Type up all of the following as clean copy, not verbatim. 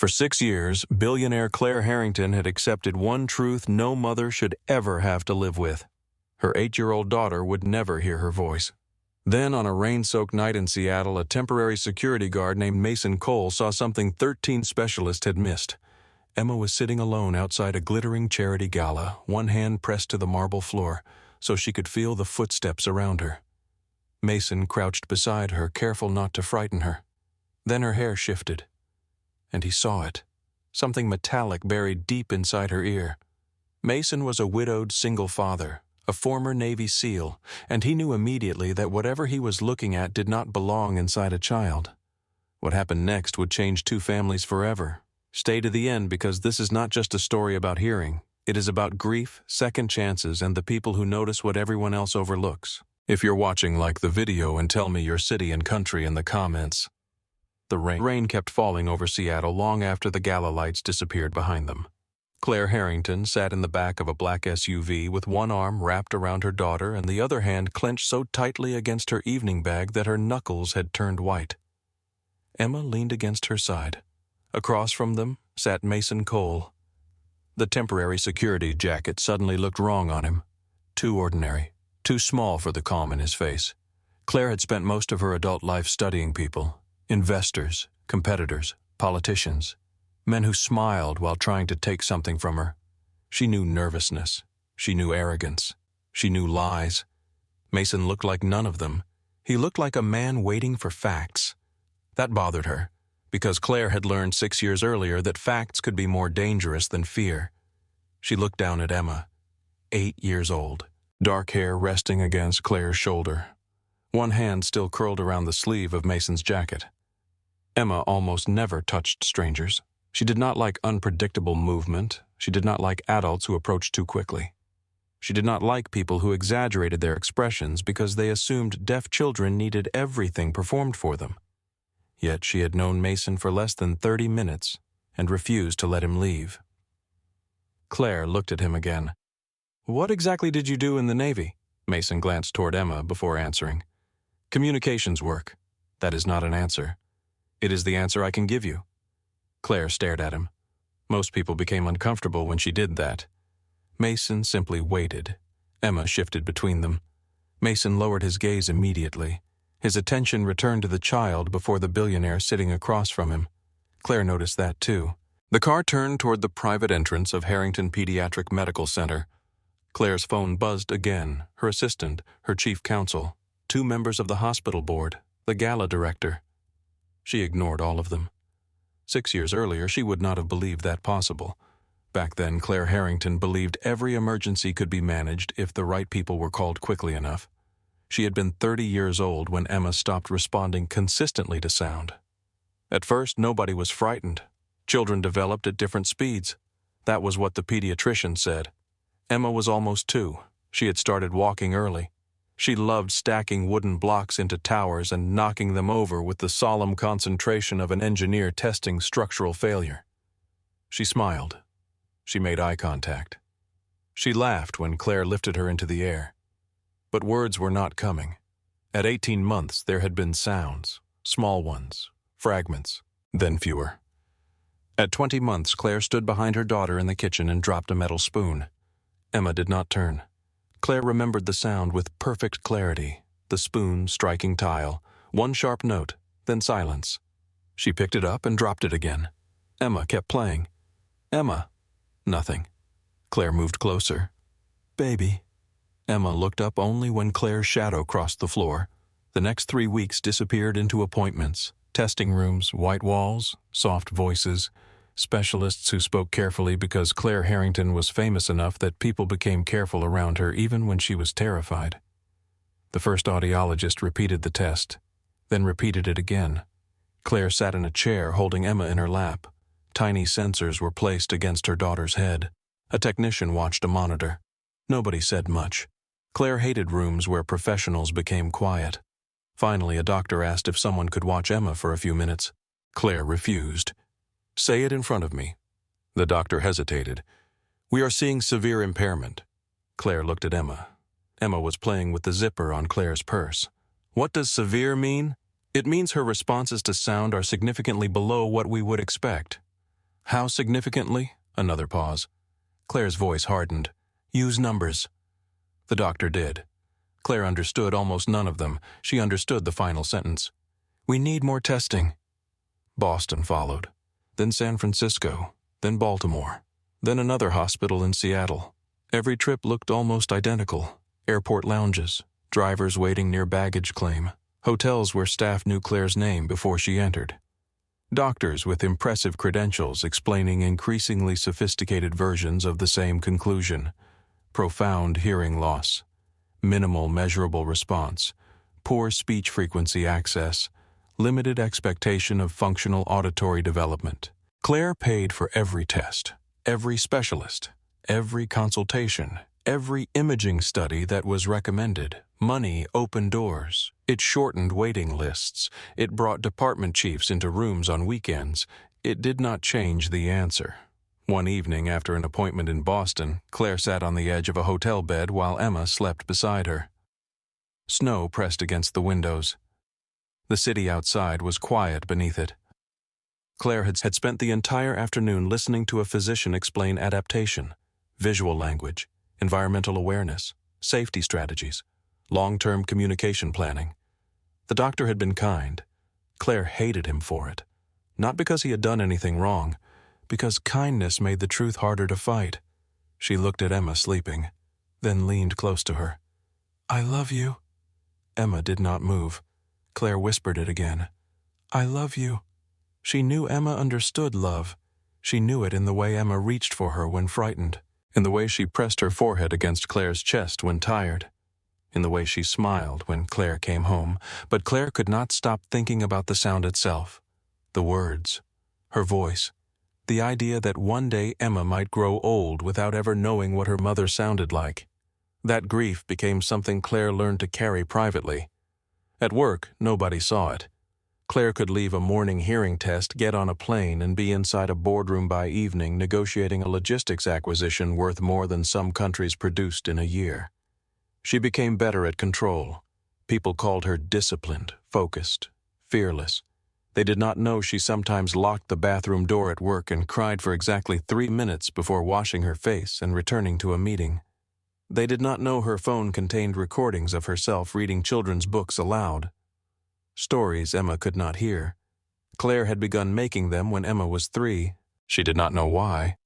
For 6 years, billionaire Claire Harrington had accepted one truth no mother should ever have to live with. Her 8-year-old daughter would never hear her voice. Then, on a rain-soaked night in Seattle, a temporary security guard named Mason Cole saw something 13 specialists had missed. Emma was sitting alone outside a glittering charity gala, one hand pressed to the marble floor, so she could feel the footsteps around her. Mason crouched beside her, careful not to frighten her. Then her hair shifted, and he saw it, something metallic buried deep inside her ear. Mason was a widowed single father, a former Navy SEAL, and he knew immediately that whatever he was looking at did not belong inside a child. What happened next would change two families forever. Stay to the end, because this is not just a story about hearing. It is about grief, second chances, and the people who notice what everyone else overlooks. If you're watching, like the video and tell me your city and country in the comments. The rain kept falling over Seattle long after the gala lights disappeared behind them. Claire Harrington sat in the back of a black SUV with one arm wrapped around her daughter and the other hand clenched so tightly against her evening bag that her knuckles had turned white. Emma leaned against her side. Across from them sat Mason Cole. The temporary security jacket suddenly looked wrong on him. Too ordinary, too small for the calm in his face. Claire had spent most of her adult life studying people. Investors, competitors, politicians, men who smiled while trying to take something from her. She knew nervousness. She knew arrogance. She knew lies. Mason looked like none of them. He looked like a man waiting for facts. That bothered her, because Claire had learned 6 years earlier that facts could be more dangerous than fear. She looked down at Emma, 8 years old, dark hair resting against Claire's shoulder. One hand still curled around the sleeve of Mason's jacket. Emma almost never touched strangers. She did not like unpredictable movement. She did not like adults who approached too quickly. She did not like people who exaggerated their expressions because they assumed deaf children needed everything performed for them. Yet she had known Mason for less than 30 minutes and refused to let him leave. Claire looked at him again. "What exactly did you do in the Navy?" Mason glanced toward Emma before answering. "Communications work. That is not an answer. It is the answer I can give you." Claire stared at him. Most people became uncomfortable when she did that. Mason simply waited. Emma shifted between them. Mason lowered his gaze immediately. His attention returned to the child before the billionaire sitting across from him. Claire noticed that too. The car turned toward the private entrance of Harrington Pediatric Medical Center. Claire's phone buzzed again. Her assistant, her chief counsel, 2 members of the hospital board, the gala director. She ignored all of them. 6 years earlier, she would not have believed that possible. Back then, Claire Harrington believed every emergency could be managed if the right people were called quickly enough. She had been 30 years old when Emma stopped responding consistently to sound. At first, nobody was frightened. Children developed at different speeds. That was what the pediatrician said. Emma was almost 2. She had started walking early. She loved stacking wooden blocks into towers and knocking them over with the solemn concentration of an engineer testing structural failure. She smiled. She made eye contact. She laughed when Claire lifted her into the air. But words were not coming. At 18 months, there had been sounds, small ones, fragments, then fewer. At 20 months, Claire stood behind her daughter in the kitchen and dropped a metal spoon. Emma did not turn. Claire remembered the sound with perfect clarity, the spoon striking tile, one sharp note, then silence. She picked it up and dropped it again. Emma kept playing. "Emma." Nothing. Claire moved closer. "Baby." Emma looked up only when Claire's shadow crossed the floor. The next 3 weeks disappeared into appointments, testing rooms, white walls, soft voices, specialists who spoke carefully because Claire Harrington was famous enough that people became careful around her even when she was terrified. The first audiologist repeated the test, then repeated it again. Claire sat in a chair holding Emma in her lap. Tiny sensors were placed against her daughter's head. A technician watched a monitor. Nobody said much. Claire hated rooms where professionals became quiet. Finally, a doctor asked if someone could watch Emma for a few minutes. Claire refused. "Say it in front of me." The doctor hesitated. "We are seeing severe impairment." Claire looked at Emma. Emma was playing with the zipper on Claire's purse. "What does severe mean? It means her responses to sound are significantly below what we would expect." How significantly? Another pause. Claire's voice hardened. Use numbers. The doctor did. Claire understood almost none of them. She understood the final sentence. We need more testing. Boston followed. Then San Francisco. Then Baltimore. Then another hospital in Seattle. Every trip looked almost identical. Airport lounges, drivers waiting near baggage claim, hotels where staff knew Claire's name before she entered. Doctors with impressive credentials explaining increasingly sophisticated versions of the same conclusion. Profound hearing loss, minimal measurable response, poor speech frequency access, limited expectation of functional auditory development. Claire paid for every test, every specialist, every consultation, every imaging study that was recommended. Money opened doors. It shortened waiting lists. It brought department chiefs into rooms on weekends. It did not change the answer. One evening after an appointment in Boston, Claire sat on the edge of a hotel bed while Emma slept beside her. Snow pressed against the windows. The city outside was quiet beneath it. Claire had spent the entire afternoon listening to a physician explain adaptation, visual language, environmental awareness, safety strategies, long-term communication planning. The doctor had been kind. Claire hated him for it. Not because he had done anything wrong, because kindness made the truth harder to fight. She looked at Emma sleeping, then leaned close to her. I love you. Emma did not move. Claire whispered it again. I love you. She knew Emma understood love. She knew it in the way Emma reached for her when frightened, in the way she pressed her forehead against Claire's chest when tired, in the way she smiled when Claire came home. But Claire could not stop thinking about the sound itself, the words, her voice, the idea that one day Emma might grow old without ever knowing what her mother sounded like. That grief became something Claire learned to carry privately. At work, nobody saw it. Claire could leave a morning hearing test, get on a plane, and be inside a boardroom by evening negotiating a logistics acquisition worth more than some countries produced in a year. She became better at control. People called her disciplined, focused, fearless. They did not know she sometimes locked the bathroom door at work and cried for exactly 3 minutes before washing her face and returning to a meeting. They did not know her phone contained recordings of herself reading children's books aloud. Stories Emma could not hear. Claire had begun making them when Emma was 3. She did not know why.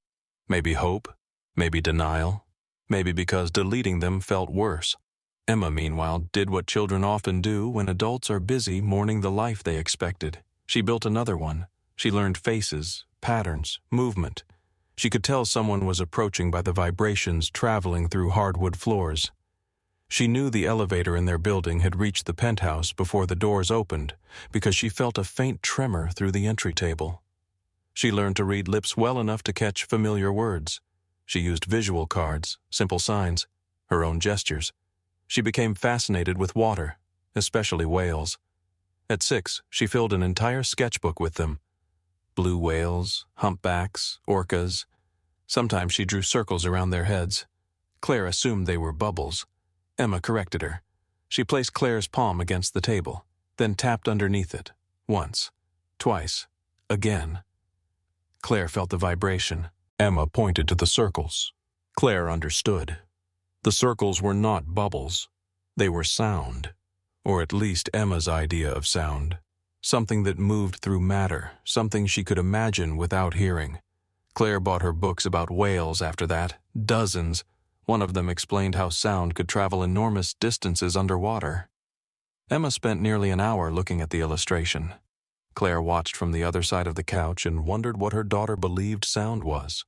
Maybe hope, maybe denial, maybe because deleting them felt worse. Emma, meanwhile, did what children often do when adults are busy mourning the life they expected. She built another one. She learned faces, patterns, movement. She could tell someone was approaching by the vibrations traveling through hardwood floors. She knew the elevator in their building had reached the penthouse before the doors opened because she felt a faint tremor through the entry table. She learned to read lips well enough to catch familiar words. She used visual cards, simple signs, her own gestures. She became fascinated with water, especially whales. At 6, she filled an entire sketchbook with them. Blue whales, humpbacks, orcas. Sometimes she drew circles around their heads. Claire assumed they were bubbles. Emma corrected her. She placed Claire's palm against the table, then tapped underneath it, once, twice, again. Claire felt the vibration. Emma pointed to the circles. Claire understood. The circles were not bubbles. They were sound, or at least Emma's idea of sound. Something that moved through matter, something she could imagine without hearing. Claire bought her books about whales after that, dozens. One of them explained how sound could travel enormous distances underwater. Emma spent nearly an hour looking at the illustration. Claire watched from the other side of the couch and wondered what her daughter believed sound was.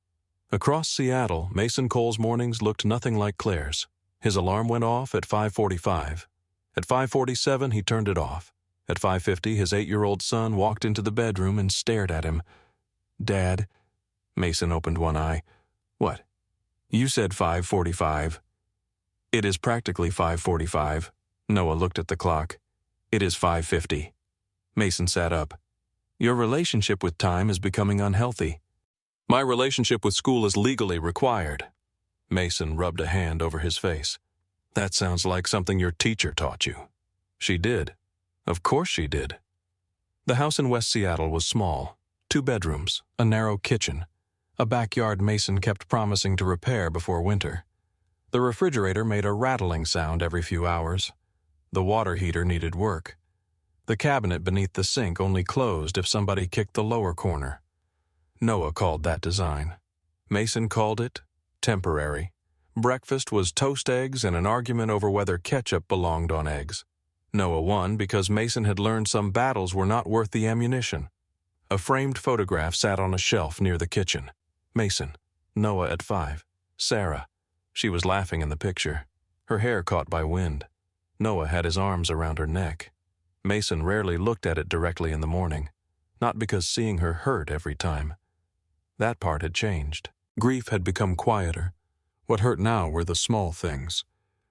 Across Seattle, Mason Cole's mornings looked nothing like Claire's. His alarm went off at 5:45. At 5:47, he turned it off. At 5:50, his 8-year-old son walked into the bedroom and stared at him. Dad, Mason opened one eye. What? You said 5:45. It is practically 5:45. Noah looked at the clock. It is 5:50. Mason sat up. Your relationship with time is becoming unhealthy. My relationship with school is legally required. Mason rubbed a hand over his face. That sounds like something your teacher taught you. She did. Of course she did. The house in West Seattle was small. 2 bedrooms, a narrow kitchen, a backyard Mason kept promising to repair before winter. The refrigerator made a rattling sound every few hours. The water heater needed work. The cabinet beneath the sink only closed if somebody kicked the lower corner. Noah called that design. Mason called it temporary. Breakfast was toast eggs and an argument over whether ketchup belonged on eggs. Noah won because Mason had learned some battles were not worth the ammunition. A framed photograph sat on a shelf near the kitchen. Mason, Noah at 5, Sarah. She was laughing in the picture, her hair caught by wind. Noah had his arms around her neck. Mason rarely looked at it directly in the morning, not because seeing her hurt every time. That part had changed. Grief had become quieter. What hurt now were the small things.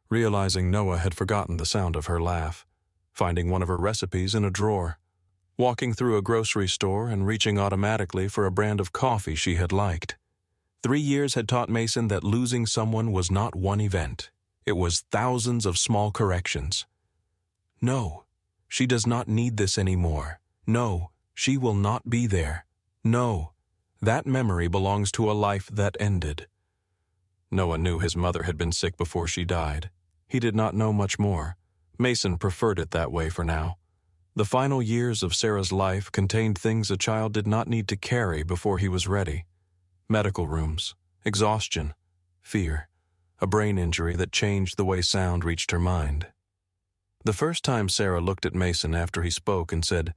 Realizing Noah had forgotten the sound of her laugh, finding one of her recipes in a drawer, walking through a grocery store and reaching automatically for a brand of coffee she had liked. 3 years had taught Mason that losing someone was not one event. It was thousands of small corrections. No, she does not need this anymore. No, she will not be there. No, that memory belongs to a life that ended. Noah knew his mother had been sick before she died. He did not know much more. Mason preferred it that way for now. The final years of Sarah's life contained things a child did not need to carry before he was ready. Medical rooms, exhaustion, fear, a brain injury that changed the way sound reached her mind. The first time Sarah looked at Mason after he spoke and said,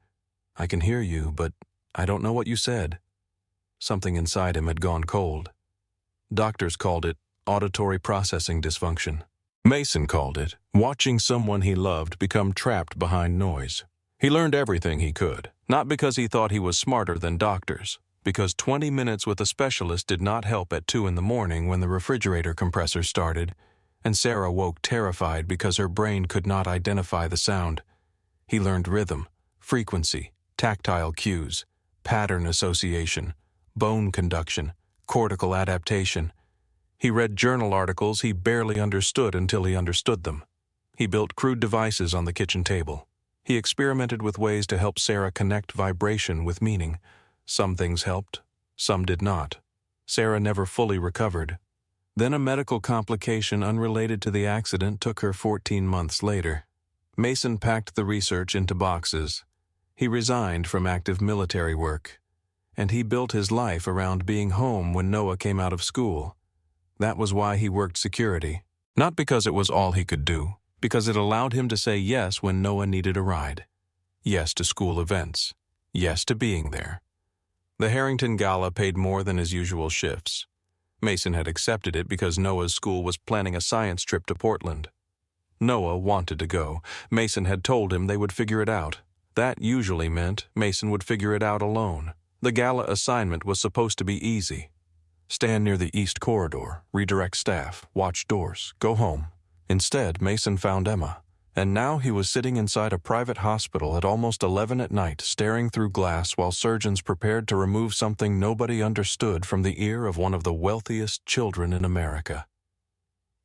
"I can hear you, but I don't know what you said," something inside him had gone cold. Doctors called it auditory processing dysfunction. Mason called it watching someone he loved become trapped behind noise. He learned everything he could, not because he thought he was smarter than doctors, because 20 minutes with a specialist did not help at 2 in the morning when the refrigerator compressor started, and Sarah woke terrified because her brain could not identify the sound. He learned rhythm, frequency, tactile cues, pattern association, bone conduction, cortical adaptation. He read journal articles he barely understood until he understood them. He built crude devices on the kitchen table. He experimented with ways to help Sarah connect vibration with meaning. Some things helped, some did not. Sarah never fully recovered. Then a medical complication unrelated to the accident took her 14 months later. Mason packed the research into boxes. He resigned from active military work, and he built his life around being home when Noah came out of school. That was why he worked security. Not because it was all he could do, because it allowed him to say yes when Noah needed a ride. Yes to school events. Yes to being there. The Harrington gala paid more than his usual shifts. Mason had accepted it because Noah's school was planning a science trip to Portland. Noah wanted to go. Mason had told him they would figure it out. That usually meant Mason would figure it out alone. The gala assignment was supposed to be easy. Stand near the east corridor, redirect staff, watch doors, go home. Instead, Mason found Emma, and now he was sitting inside a private hospital at almost 11 at night, staring through glass while surgeons prepared to remove something nobody understood from the ear of one of the wealthiest children in America.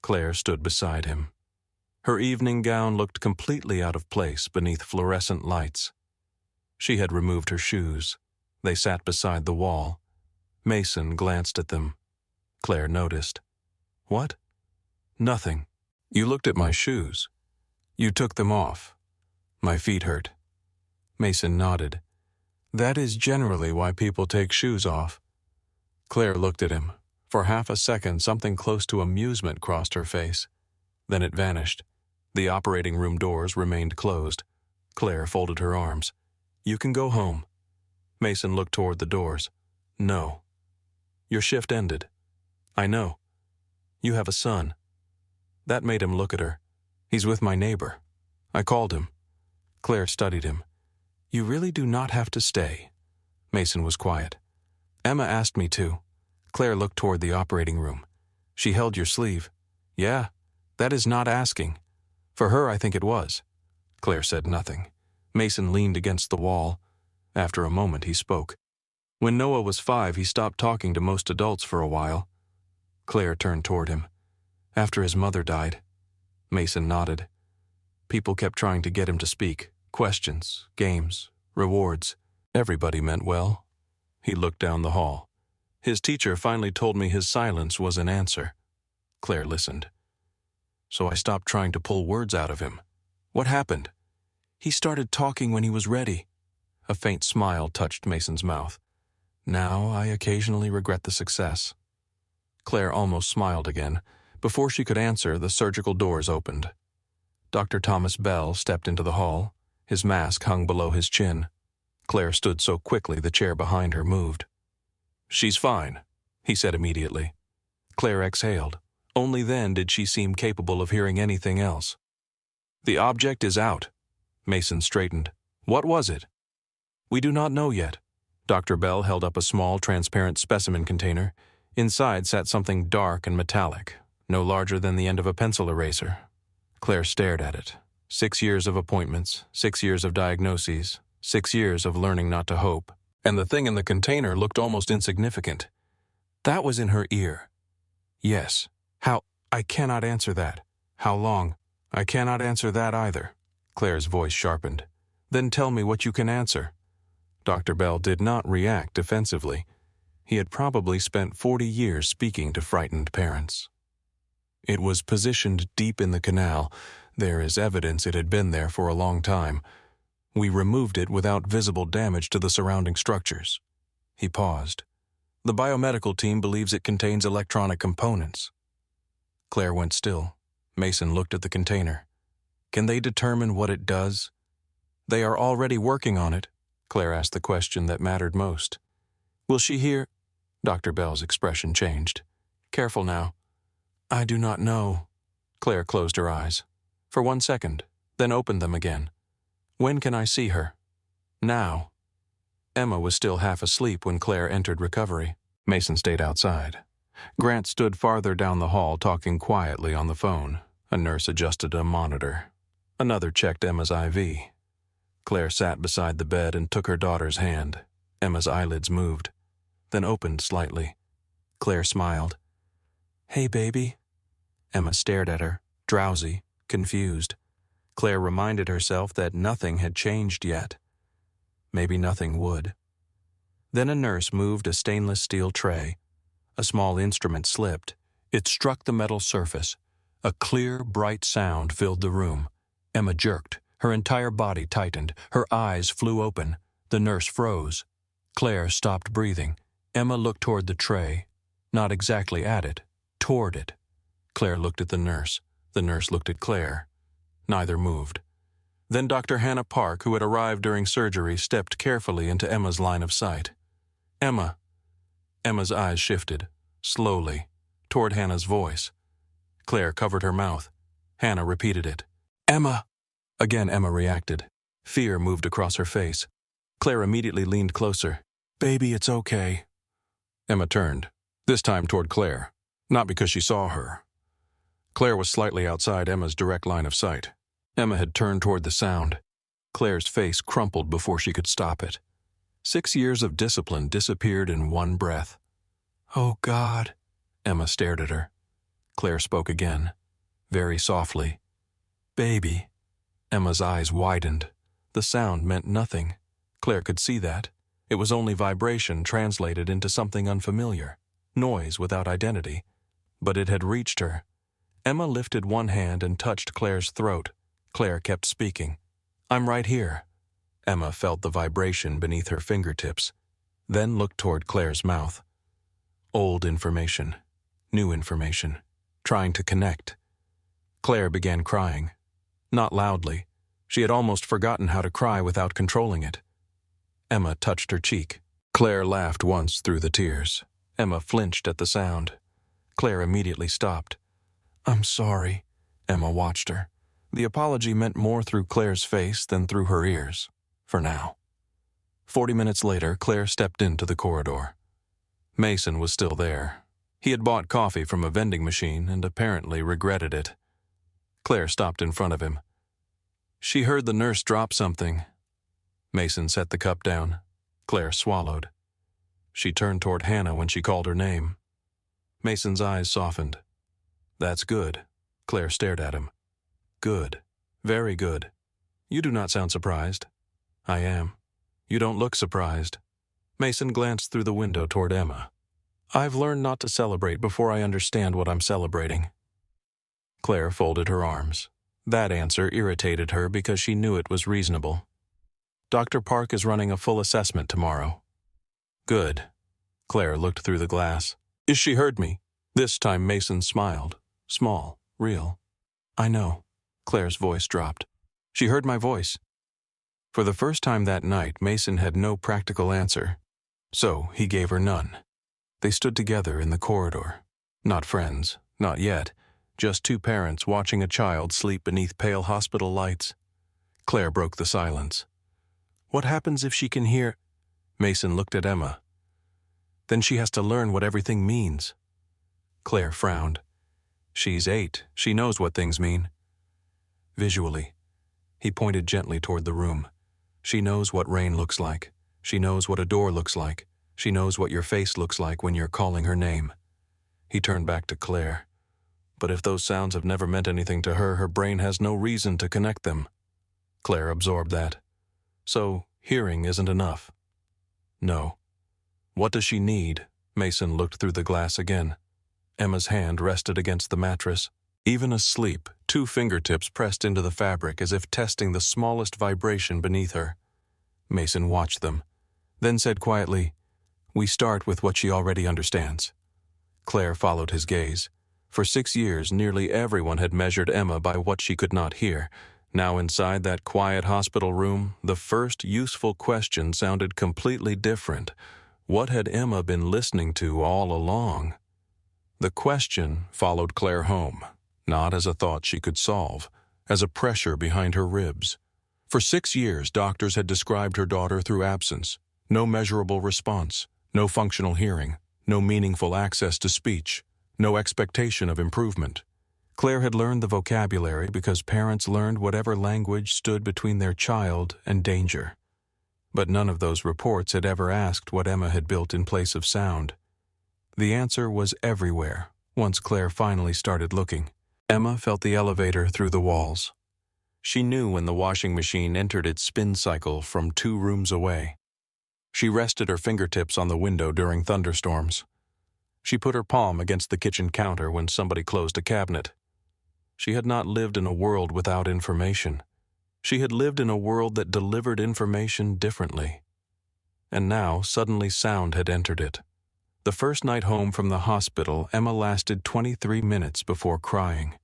Claire stood beside him. Her evening gown looked completely out of place beneath fluorescent lights. She had removed her shoes. They sat beside the wall. Mason glanced at them. Claire noticed. "What?" "Nothing. You looked at my shoes. You took them off. My feet hurt." Mason nodded. "That is generally why people take shoes off." Claire looked at him. For half a second, something close to amusement crossed her face. Then it vanished. The operating room doors remained closed. Claire folded her arms. "You can go home." Mason looked toward the doors. "No. Your shift ended." "I know. You have a son." That made him look at her. "He's with my neighbor. I called him." Claire studied him. "You really do not have to stay." Mason was quiet. "Emma asked me to." Claire looked toward the operating room. "She held your sleeve." "Yeah, that is not asking." "For her, I think it was." Claire said nothing. Mason leaned against the wall. After a moment, he spoke. "When Noah was 5, he stopped talking to most adults for a while." Claire turned toward him. "After his mother died." Mason nodded. People kept trying to get him to speak. Questions, games, rewards. Everybody meant well. He looked down the hall. His teacher finally told me his silence was an answer. Claire listened. So I stopped trying to pull words out of him. What happened? He started talking when he was ready. A faint smile touched Mason's mouth. Now I occasionally regret the success. Claire almost smiled again. Before she could answer, the surgical doors opened. Dr. Thomas Bell stepped into the hall. His mask hung below his chin. Claire stood so quickly the chair behind her moved. "She's fine," he said immediately. Claire exhaled. Only then did she seem capable of hearing anything else. "The object is out." Mason straightened. "What was it?" "We do not know yet." Dr. Bell held up a small, transparent specimen container. Inside sat something dark and metallic, no larger than the end of a pencil eraser. Claire stared at it. 6 years of appointments, 6 years of diagnoses, 6 years of learning not to hope. And the thing in the container looked almost insignificant. That was in her ear. Yes. How? I cannot answer that. How long? I cannot answer that either. Claire's voice sharpened. Then tell me what you can answer. Dr. Bell did not react defensively. He had probably spent 40 years speaking to frightened parents. It was positioned deep in the canal. There is evidence it had been there for a long time. We removed it without visible damage to the surrounding structures. He paused. The biomedical team believes it contains electronic components. Claire went still. Mason looked at the container. Can they determine what it does? They are already working on it. Claire asked the question that mattered most. Will she hear? Dr. Bell's expression changed. Careful now. I do not know. Claire closed her eyes. For 1 second, then opened them again. When can I see her? Now. Emma was still half asleep when Claire entered recovery. Mason stayed outside. Grant stood farther down the hall talking quietly on the phone. A nurse adjusted a monitor. Another checked Emma's IV. Claire sat beside the bed and took her daughter's hand. Emma's eyelids moved, then opened slightly. Claire smiled. Hey, baby. Emma stared at her, drowsy, confused. Claire reminded herself that nothing had changed yet. Maybe nothing would. Then a nurse moved a stainless steel tray. A small instrument slipped. It struck the metal surface. A clear, bright sound filled the room. Emma jerked. Her entire body tightened. Her eyes flew open. The nurse froze. Claire stopped breathing. Emma looked toward the tray. Not exactly at it. Toward it. Claire looked at the nurse. The nurse looked at Claire. Neither moved. Then Dr. Hannah Park, who had arrived during surgery, stepped carefully into Emma's line of sight. Emma. Emma's eyes shifted, slowly, toward Hannah's voice. Claire covered her mouth. Hannah repeated it. Emma. Again Emma reacted. Fear moved across her face. Claire immediately leaned closer. Baby, it's okay. Emma turned, this time toward Claire, not because she saw her. Claire was slightly outside Emma's direct line of sight. Emma had turned toward the sound. Claire's face crumpled before she could stop it. 6 years of discipline disappeared in one breath. Oh, God. Emma stared at her. Claire spoke again, very softly. Baby. Emma's eyes widened. The sound meant nothing. Claire could see that. It was only vibration translated into something unfamiliar, noise without identity. But it had reached her. Emma lifted one hand and touched Claire's throat. Claire kept speaking. I'm right here. Emma felt the vibration beneath her fingertips, then looked toward Claire's mouth. Old information, new information, trying to connect. Claire began crying. Not loudly. She had almost forgotten how to cry without controlling it. Emma touched her cheek. Claire laughed once through the tears. Emma flinched at the sound. Claire immediately stopped. I'm sorry. Emma watched her. The apology meant more through Claire's face than through her ears, for now. 40 minutes later, Claire stepped into the corridor. Mason was still there. He had bought coffee from a vending machine and apparently regretted it. Claire stopped in front of him. She heard the nurse drop something. Mason set the cup down. Claire swallowed. She turned toward Hannah when she called her name. Mason's eyes softened. That's good. Claire stared at him. Good. Very good. You do not sound surprised. I am. You don't look surprised. Mason glanced through the window toward Emma. "I've learned not to celebrate before I understand what I'm celebrating." Claire folded her arms. That answer irritated her because she knew it was reasonable. "Dr. Park is running a full assessment tomorrow." "Good." Claire looked through the glass. "Is she heard me?" This time Mason smiled. Small, real. "I know." Claire's voice dropped. "She heard my voice." For the first time that night, Mason had no practical answer. So he gave her none. They stood together in the corridor. Not friends, not yet. Just two parents watching a child sleep beneath pale hospital lights. Claire broke the silence. "What happens if she can hear—" Mason looked at Emma. "Then she has to learn what everything means." Claire frowned. "She's 8. She knows what things mean." "Visually." He pointed gently toward the room. "She knows what rain looks like. She knows what a door looks like. She knows what your face looks like when you're calling her name." He turned back to Claire. "But if those sounds have never meant anything to her, her brain has no reason to connect them." Claire absorbed that. "So, hearing isn't enough?" "No." "What does she need?" Mason looked through the glass again. Emma's hand rested against the mattress. Even asleep, two fingertips pressed into the fabric as if testing the smallest vibration beneath her. Mason watched them, then said quietly, "We start with what she already understands." Claire followed his gaze. For 6 years, nearly everyone had measured Emma by what she could not hear. Now inside that quiet hospital room, the first useful question sounded completely different. What had Emma been listening to all along? The question followed Claire home, not as a thought she could solve, as a pressure behind her ribs. For 6 years, doctors had described her daughter through absence. No measurable response, no functional hearing, no meaningful access to speech, no expectation of improvement. Claire had learned the vocabulary because parents learned whatever language stood between their child and danger. But none of those reports had ever asked what Emma had built in place of sound. The answer was everywhere, once Claire finally started looking. Emma felt the elevator through the walls. She knew when the washing machine entered its spin cycle from 2 rooms away. She rested her fingertips on the window during thunderstorms. She put her palm against the kitchen counter when somebody closed a cabinet. She had not lived in a world without information. She had lived in a world that delivered information differently. And now, suddenly sound had entered it. The first night home from the hospital, Emma lasted 23 minutes before crying.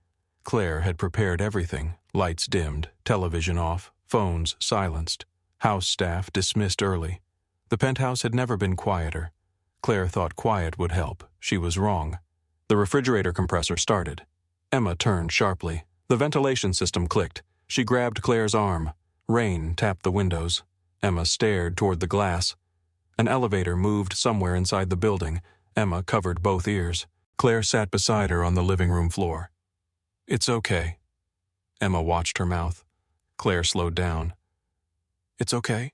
Claire had prepared everything, lights dimmed, television off, phones silenced, house staff dismissed early. The penthouse had never been quieter. Claire thought quiet would help. She was wrong. The refrigerator compressor started. Emma turned sharply. The ventilation system clicked. She grabbed Claire's arm. Rain tapped the windows. Emma stared toward the glass. An elevator moved somewhere inside the building. Emma covered both ears. Claire sat beside her on the living room floor. "It's okay." Emma watched her mouth. Claire slowed down. "It's okay?"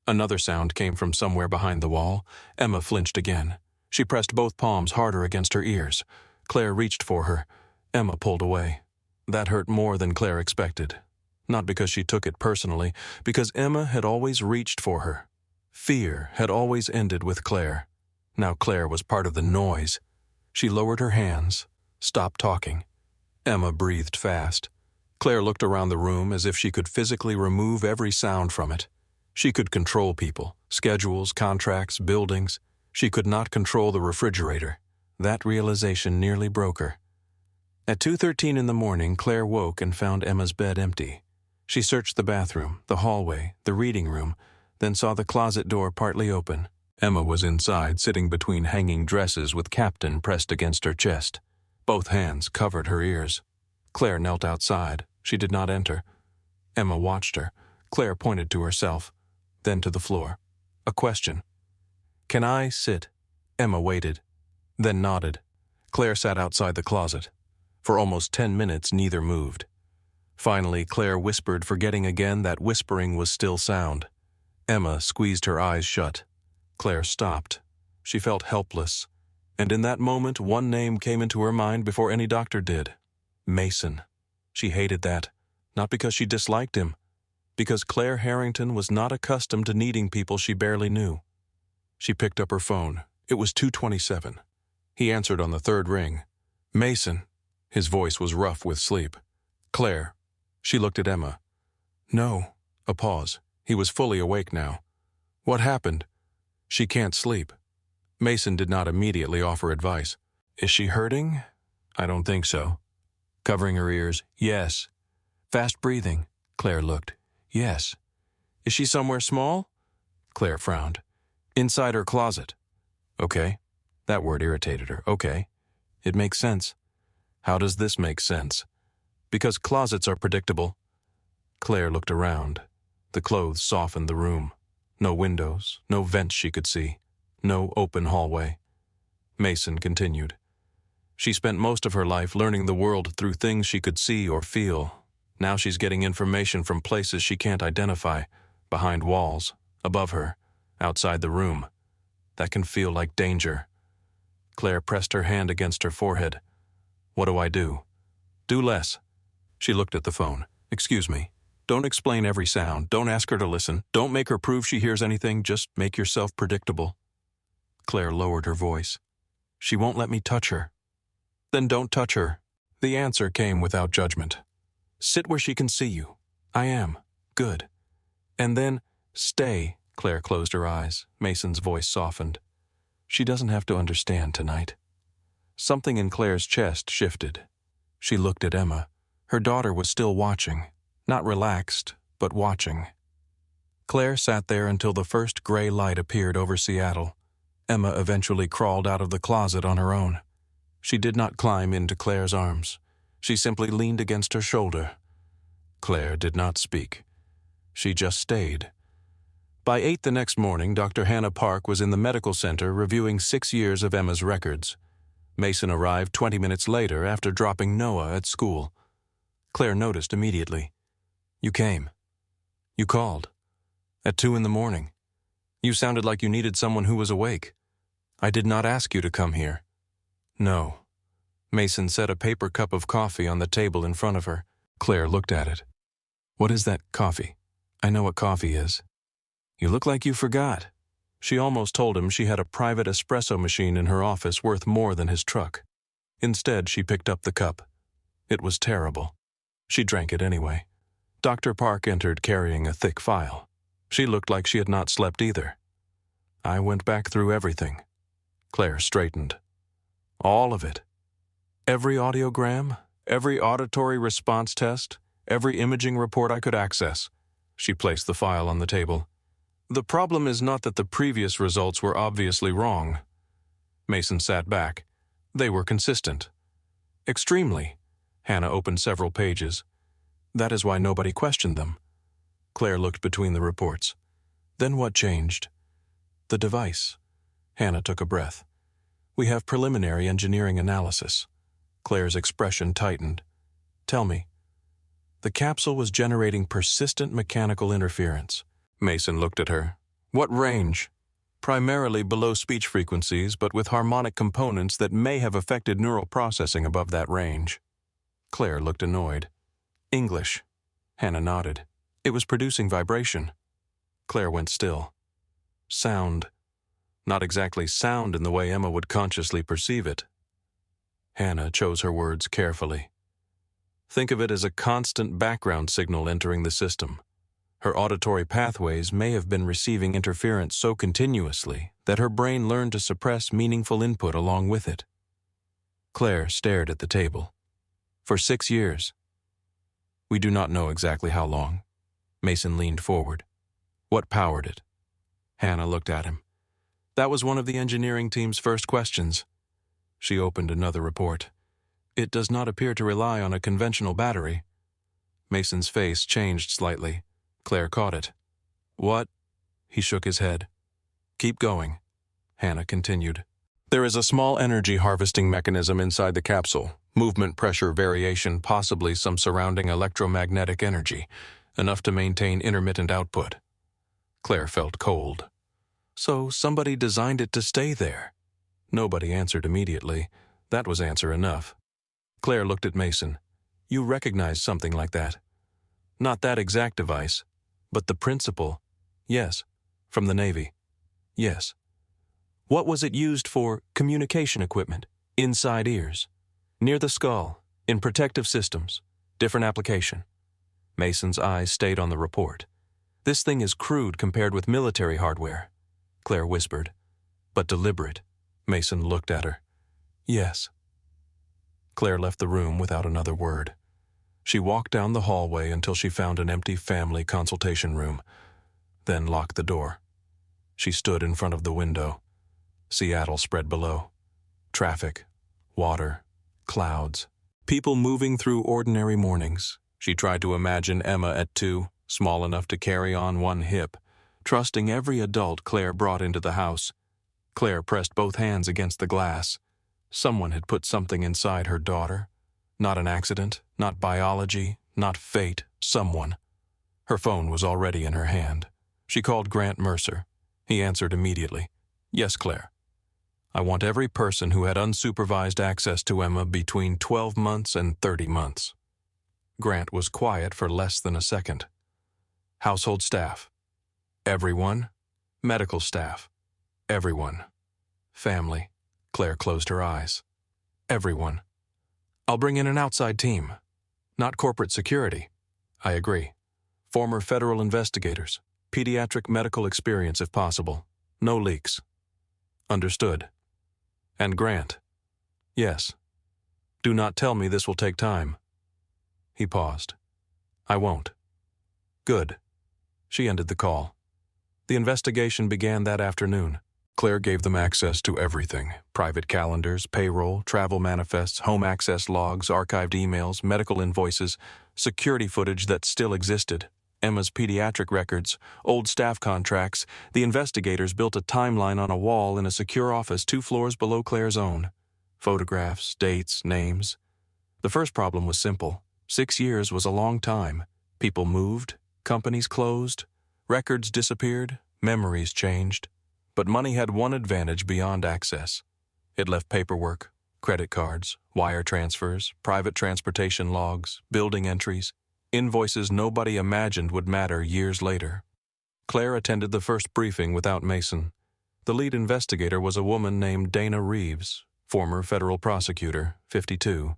Another sound came from somewhere behind the wall. Emma flinched again. She pressed both palms harder against her ears. Claire reached for her. Emma pulled away. That hurt more than Claire expected. Not because she took it personally, because Emma had always reached for her. Fear had always ended with Claire. Now Claire was part of the noise. She lowered her hands, stopped talking. Emma breathed fast. Claire looked around the room as if she could physically remove every sound from it. She could control people, schedules, contracts, buildings. She could not control the refrigerator. That realization nearly broke her. At 2:13 in the morning, Claire woke and found Emma's bed empty. She searched the bathroom, the hallway, the reading room, then saw the closet door partly open. Emma was inside, sitting between hanging dresses with Captain pressed against her chest. Both hands covered her ears. Claire knelt outside. She did not enter. Emma watched her. Claire pointed to herself, then to the floor. A question. "Can I sit?" Emma waited, then nodded. Claire sat outside the closet. For almost 10 minutes, neither moved. Finally, Claire whispered, forgetting again that whispering was still sound. Emma squeezed her eyes shut. Claire stopped. She felt helpless. And in that moment, one name came into her mind before any doctor did. Mason. She hated that, not because she disliked him, because Claire Harrington was not accustomed to needing people she barely knew. She picked up her phone. It was 2:27. He answered on the third ring. "Mason." His voice was rough with sleep. "Claire." She looked at Emma. "No." A pause. He was fully awake now. "What happened?" "She can't sleep." Mason did not immediately offer advice. "Is she hurting?" "I don't think so." Covering her ears. "Yes." "Fast breathing?" Claire looked. "Yes." "Is she somewhere small?" Claire frowned. "Inside her closet." "Okay." That word irritated her. "Okay. It makes sense." "How does this make sense?" "Because closets are predictable." Claire looked around. The clothes softened the room. No windows, no vents she could see, no open hallway. Mason continued. "She spent most of her life learning the world through things she could see or feel. Now she's getting information from places she can't identify, behind walls, above her, outside the room. That can feel like danger." Claire pressed her hand against her forehead. "What do I do?" "Do less." She looked at the phone. "Excuse me. Don't explain every sound. Don't ask her to listen. Don't make her prove she hears anything. Just make yourself predictable." Claire lowered her voice. "She won't let me touch her." "Then don't touch her." The answer came without judgment. "Sit where she can see you." "I am." "Good." "And then, stay." Claire closed her eyes. Mason's voice softened. "She doesn't have to understand tonight." Something in Claire's chest shifted. She looked at Emma. Her daughter was still watching. Not relaxed, but watching. Claire sat there until the first gray light appeared over Seattle. Emma eventually crawled out of the closet on her own. She did not climb into Claire's arms. She simply leaned against her shoulder. Claire did not speak. She just stayed. By 8 the next morning, Dr. Hannah Park was in the medical center reviewing 6 years of Emma's records. Mason arrived 20 minutes later after dropping Noah at school. Claire noticed immediately. "You came. You called. At 2 in the morning. You sounded like you needed someone who was awake. I did not ask you to come here." "No." Mason set a paper cup of coffee on the table in front of her. Claire looked at it. "What is that coffee?" "I know what coffee is." "You look like you forgot." She almost told him she had a private espresso machine in her office worth more than his truck. Instead, she picked up the cup. It was terrible. She drank it anyway. Dr. Park entered carrying a thick file. She looked like she had not slept either. "I went back through everything." Claire straightened. "All of it. Every audiogram, every auditory response test, every imaging report I could access." She placed the file on the table. "The problem is not that the previous results were obviously wrong." Mason sat back. "They were consistent." "Extremely." Hannah opened several pages. "That is why nobody questioned them." Claire looked between the reports. "Then what changed?" "The device." Hannah took a breath. "We have preliminary engineering analysis." Claire's expression tightened. "Tell me." "The capsule was generating persistent mechanical interference." Mason looked at her. "What range?" "Primarily below speech frequencies, but with harmonic components that may have affected neural processing above that range." Claire looked annoyed. "English." Hannah nodded. "It was producing vibration." Claire went still. "Sound." "Not exactly sound in the way Emma would consciously perceive it." Hannah chose her words carefully. "Think of it as a constant background signal entering the system. Her auditory pathways may have been receiving interference so continuously that her brain learned to suppress meaningful input along with it." Claire stared at the table. "For 6 years." "We do not know exactly how long." Mason leaned forward. "What powered it?" Hannah looked at him. "That was one of the engineering team's first questions." She opened another report. "It does not appear to rely on a conventional battery." Mason's face changed slightly. Claire caught it. "What?" He shook his head. "Keep going." Hannah continued. "There is a small energy harvesting mechanism inside the capsule. Movement pressure variation, possibly some surrounding electromagnetic energy, enough to maintain intermittent output." Claire felt cold. "So somebody designed it to stay there?" Nobody answered immediately. That was answer enough. Claire looked at Mason. "You recognize something like that?" "Not that exact device, but the principle." "Yes." "From the Navy?" "Yes." What was it used for? Communication equipment. Inside ears. Near the skull. In protective systems. Different application. Mason's eyes stayed on the report. This thing is crude compared with military hardware, Claire whispered. But deliberate. Mason looked at her. Yes. Claire left the room without another word. She walked down the hallway until she found an empty family consultation room, then locked the door. She stood in front of the window. Seattle spread below. Traffic, water, clouds, people moving through ordinary mornings. She tried to imagine Emma at 2, small enough to carry on one hip, trusting every adult Claire brought into the house. Claire pressed both hands against the glass. Someone had put something inside her daughter. Not an accident, not biology, not fate, someone. Her phone was already in her hand. She called Grant Mercer. He answered immediately. Yes, Claire. I want every person who had unsupervised access to Emma between 12 months and 30 months. Grant was quiet for less than a second. Household staff. Everyone. Medical staff. Everyone. Family. Claire closed her eyes. Everyone. I'll bring in an outside team. Not corporate security. I agree. Former federal investigators. Pediatric medical experience if possible. No leaks. Understood. And Grant. Yes. Do not tell me this will take time. He paused. I won't. Good. She ended the call. The investigation began that afternoon. Claire gave them access to everything. Private calendars, payroll, travel manifests, home access logs, archived emails, medical invoices, security footage that still existed, Emma's pediatric records, old staff contracts. The investigators built a timeline on a wall in a secure office 2 floors below Claire's own. Photographs, dates, names. The first problem was simple. 6 years was a long time. People moved, companies closed, records disappeared, memories changed. But money had one advantage beyond access. It left paperwork, credit cards, wire transfers, private transportation logs, building entries, invoices nobody imagined would matter years later. Claire attended the first briefing without Mason. The lead investigator was a woman named Dana Reeves, former federal prosecutor, 52,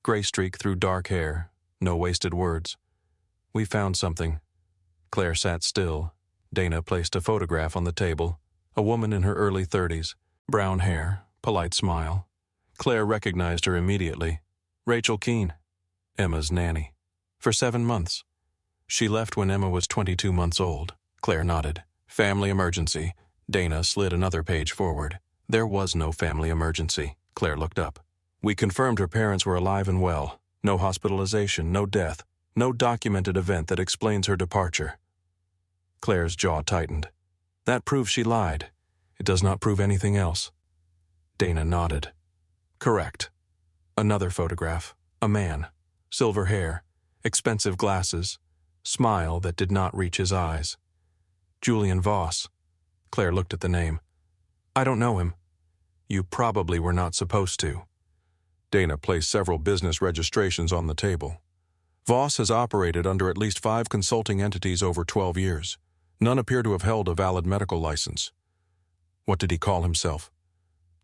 gray streak through dark hair, no wasted words. We found something. Claire sat still. Dana placed a photograph on the table. A woman in her early 30s, brown hair, polite smile. Claire recognized her immediately. Rachel Keene, Emma's nanny. For 7 months. She left when Emma was 22 months old. Claire nodded. Family emergency. Dana slid another page forward. There was no family emergency. Claire looked up. We confirmed her parents were alive and well. No hospitalization, no death, no documented event that explains her departure. Claire's jaw tightened. That proves she lied. It does not prove anything else. Dana nodded. Correct. Another photograph. A man. Silver hair. Expensive glasses. Smile that did not reach his eyes. Julian Voss. Claire looked at the name. I don't know him. You probably were not supposed to. Dana placed several business registrations on the table. Voss has operated under at least 5 consulting entities over 12 years. None appear to have held a valid medical license. What did he call himself?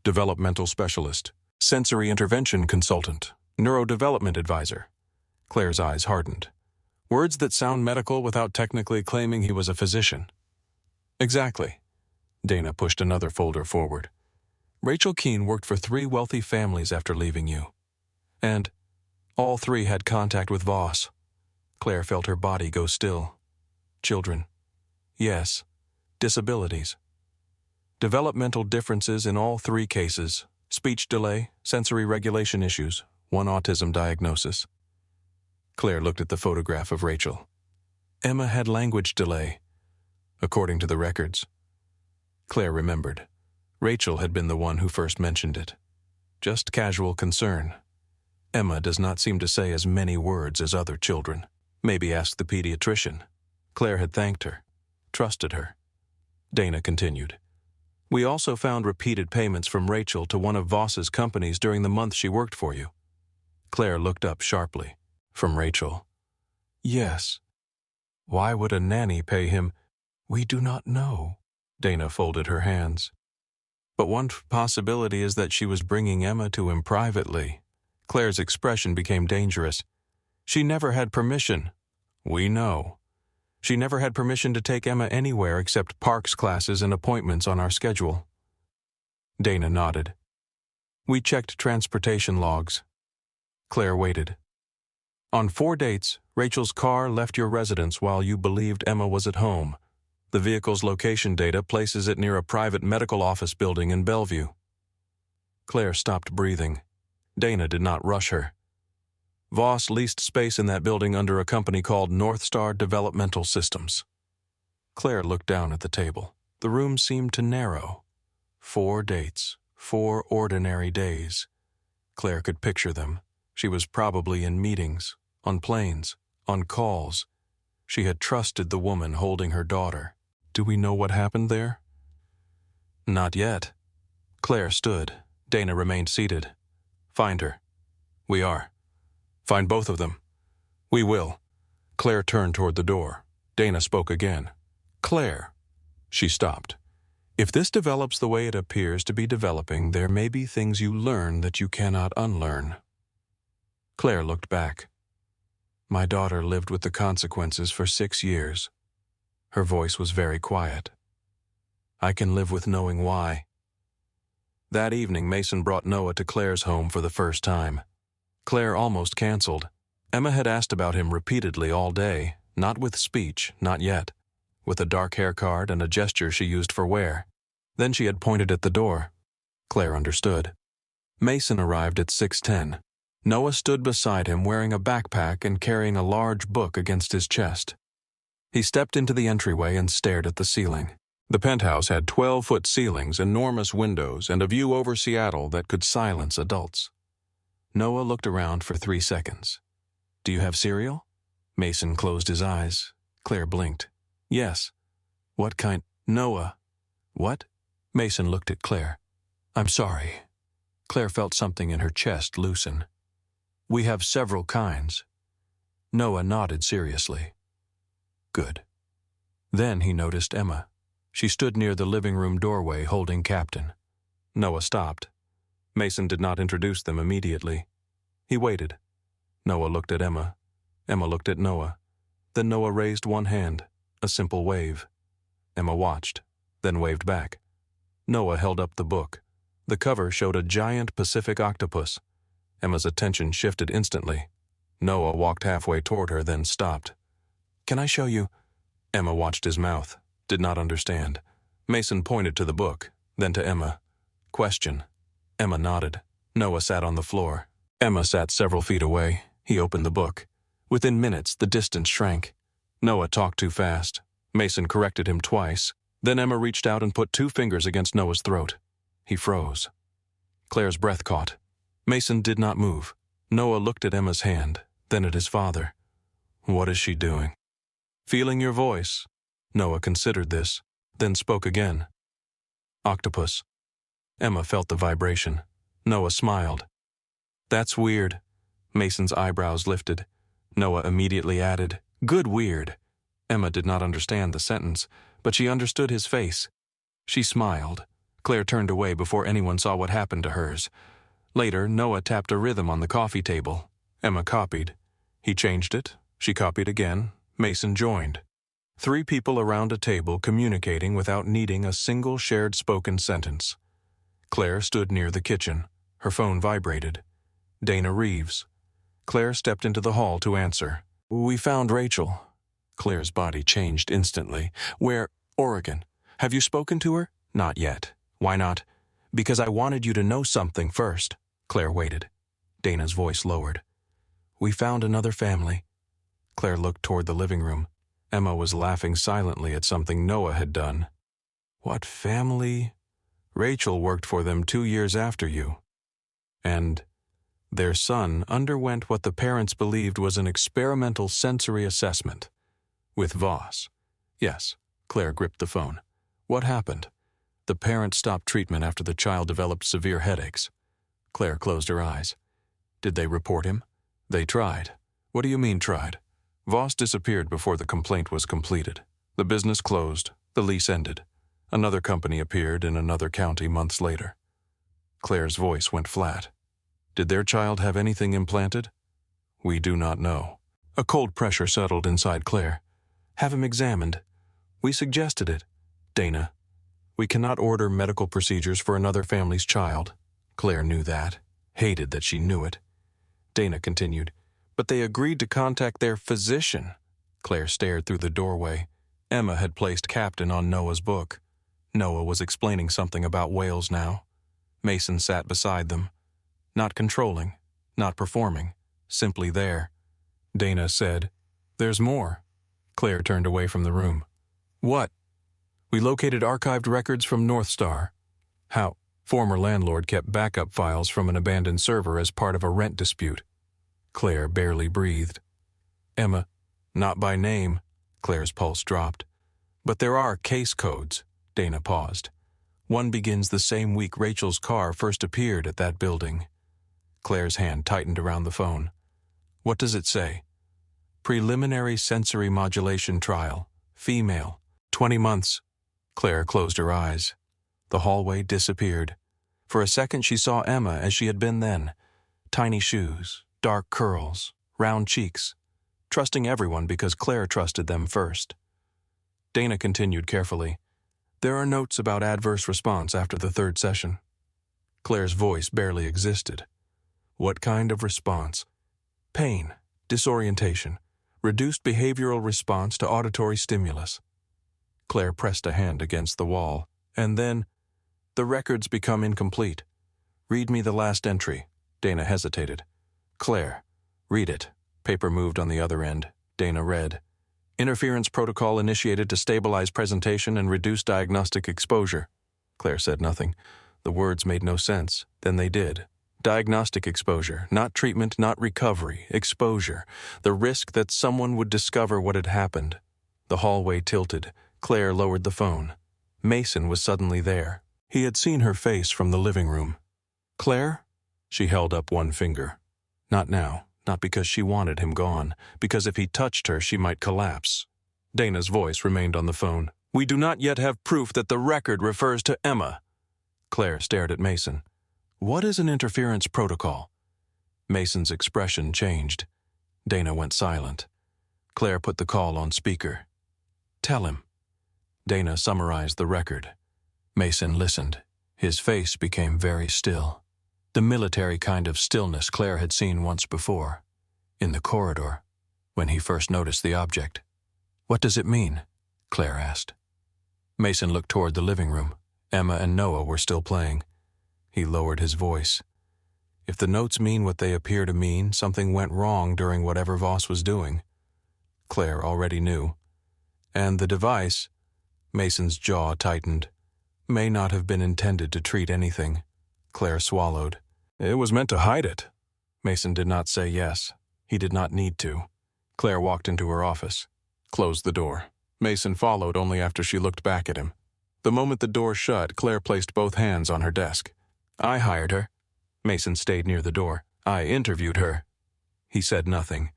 Developmental specialist, sensory intervention consultant, neurodevelopment advisor. Claire's eyes hardened. Words that sound medical without technically claiming he was a physician. Exactly. Dana pushed another folder forward. Rachel Keene worked for 3 wealthy families after leaving you. And all 3 had contact with Voss. Claire felt her body go still. Children. Yes. Disabilities. Developmental differences in all 3 cases. Speech delay, sensory regulation issues, 1 autism diagnosis. Claire looked at the photograph of Rachel. Emma had language delay, according to the records. Claire remembered. Rachel had been the one who first mentioned it. Just casual concern. Emma does not seem to say as many words as other children. Maybe ask the pediatrician. Claire had thanked her. Trusted her. Dana continued. We also found repeated payments from Rachel to one of Voss's companies during the month she worked for you. Claire looked up sharply. From Rachel. Yes. Why would a nanny pay him? We do not know. Dana folded her hands. But one possibility is that she was bringing Emma to him privately. Claire's expression became dangerous. She never had permission. We know. She never had permission to take Emma anywhere except parks classes and appointments on our schedule. Dana nodded. We checked transportation logs. Claire waited. On 4 dates, Rachel's car left your residence while you believed Emma was at home. The vehicle's location data places it near a private medical office building in Bellevue. Claire stopped breathing. Dana did not rush her. Voss leased space in that building under a company called North Star Developmental Systems. Claire looked down at the table. The room seemed to narrow. 4 dates, 4 ordinary days. Claire could picture them. She was probably in meetings, on planes, on calls. She had trusted the woman holding her daughter. Do we know what happened there? Not yet. Claire stood. Dana remained seated. Find her. We are. Find both of them. We will. Claire turned toward the door. Dana spoke again. Claire. She stopped. If this develops the way it appears to be developing, there may be things you learn that you cannot unlearn. Claire looked back. My daughter lived with the consequences for 6 years. Her voice was very quiet. I can live with knowing why. That evening, Mason brought Noah to Claire's home for the first time. Claire almost canceled. Emma had asked about him repeatedly all day, not with speech, not yet, with a dark hair card and a gesture she used for where. Then she had pointed at the door. Claire understood. Mason arrived at 6:10. Noah stood beside him wearing a backpack and carrying a large book against his chest. He stepped into the entryway and stared at the ceiling. The penthouse had 12-foot ceilings, enormous windows, and a view over Seattle that could silence adults. Noah looked around for 3 seconds. Do you have cereal? Mason closed his eyes. Claire blinked. Yes. What kind? Noah. What? Mason looked at Claire. I'm sorry. Claire felt something in her chest loosen. We have several kinds. Noah nodded seriously. Good. Then he noticed Emma. She stood near the living room doorway holding Captain. Noah stopped. Mason did not introduce them immediately. He waited. Noah looked at Emma. Emma looked at Noah. Then Noah raised one hand, a simple wave. Emma watched, then waved back. Noah held up the book. The cover showed a giant Pacific octopus. Emma's attention shifted instantly. Noah walked halfway toward her, then stopped. Can I show you? Emma watched his mouth, did not understand. Mason pointed to the book, then to Emma. Question. Emma nodded. Noah sat on the floor. Emma sat several feet away. He opened the book. Within minutes, the distance shrank. Noah talked too fast. Mason corrected him twice. Then Emma reached out and put 2 fingers against Noah's throat. He froze. Claire's breath caught. Mason did not move. Noah looked at Emma's hand, then at his father. What is she doing? Feeling your voice. Noah considered this, then spoke again. Octopus. Emma felt the vibration. Noah smiled. That's weird. Mason's eyebrows lifted. Noah immediately added, Good weird. Emma did not understand the sentence, but she understood his face. She smiled. Claire turned away before anyone saw what happened to hers. Later, Noah tapped a rhythm on the coffee table. Emma copied. He changed it. She copied again. Mason joined. 3 people around a table communicating without needing a single shared spoken sentence. Claire stood near the kitchen. Her phone vibrated. Dana Reeves. Claire stepped into the hall to answer. We found Rachel. Claire's body changed instantly. Where? Oregon. Have you spoken to her? Not yet. Why not? Because I wanted you to know something first. Claire waited. Dana's voice lowered. We found another family. Claire looked toward the living room. Emma was laughing silently at something Noah had done. What family? Rachel worked for them 2 years after you. And their son underwent what the parents believed was an experimental sensory assessment. With Voss. Yes, Claire gripped the phone. What happened? The parents stopped treatment after the child developed severe headaches. Claire closed her eyes. Did they report him? They tried. What do you mean tried? Voss disappeared before the complaint was completed. The business closed. The lease ended. Another company appeared in another county months later. Claire's voice went flat. Did their child have anything implanted? We do not know. A cold pressure settled inside Claire. Have him examined. We suggested it. Dana, we cannot order medical procedures for another family's child. Claire knew that, hated that she knew it. Dana continued, but they agreed to contact their physician. Claire stared through the doorway. Emma had placed captain on Noah's book. Noah was explaining something about whales now. Mason sat beside them. Not controlling, not performing, simply there. Dana said, "There's more." Claire turned away from the room. "What?" "We located archived records from North Star." "How?" "Former landlord kept backup files from an abandoned server as part of a rent dispute." Claire barely breathed. "Emma, not by name." Claire's pulse dropped. "But there are case codes." Dana paused. "One begins the same week Rachel's car first appeared at that building." Claire's hand tightened around the phone. "What does it say?" "Preliminary sensory modulation trial. Female. 20 months. Claire closed her eyes. The hallway disappeared. For a second she saw Emma as she had been then. Tiny shoes, dark curls, round cheeks. Trusting everyone because Claire trusted them first. Dana continued carefully. "There are notes about adverse response after the third session." Claire's voice barely existed. "What kind of response?" "Pain, disorientation, reduced behavioral response to auditory stimulus." Claire pressed a hand against the wall. "And then, the records become incomplete. Read me the last entry." Dana hesitated. "Claire, read it." Paper moved on the other end. Dana read. "Interference protocol initiated to stabilize presentation and reduce diagnostic exposure." Claire said nothing. The words made no sense. Then they did. Diagnostic exposure, not treatment, not recovery. Exposure. The risk that someone would discover what had happened. The hallway tilted. Claire lowered the phone. Mason was suddenly there. He had seen her face from the living room. "Claire?" She held up one finger. Not now. Not because she wanted him gone. Because if he touched her, she might collapse. Dana's voice remained on the phone. "We do not yet have proof that the record refers to Emma." Claire stared at Mason. "What is an interference protocol?" Mason's expression changed. Dana went silent. Claire put the call on speaker. "Tell him." Dana summarized the record. Mason listened. His face became very still. The military kind of stillness Claire had seen once before. In the corridor, when he first noticed the object. "What does it mean?" Claire asked. Mason looked toward the living room. Emma and Noah were still playing. He lowered his voice. "If the notes mean what they appear to mean, something went wrong during whatever Voss was doing." Claire already knew. "And the device," Mason's jaw tightened, "may not have been intended to treat anything." Claire swallowed. "It was meant to hide it." Mason did not say yes. He did not need to. Claire walked into her office, closed the door. Mason followed only after she looked back at him. The moment the door shut, Claire placed both hands on her desk. "I hired her." Mason stayed near the door. "I interviewed her." He said nothing.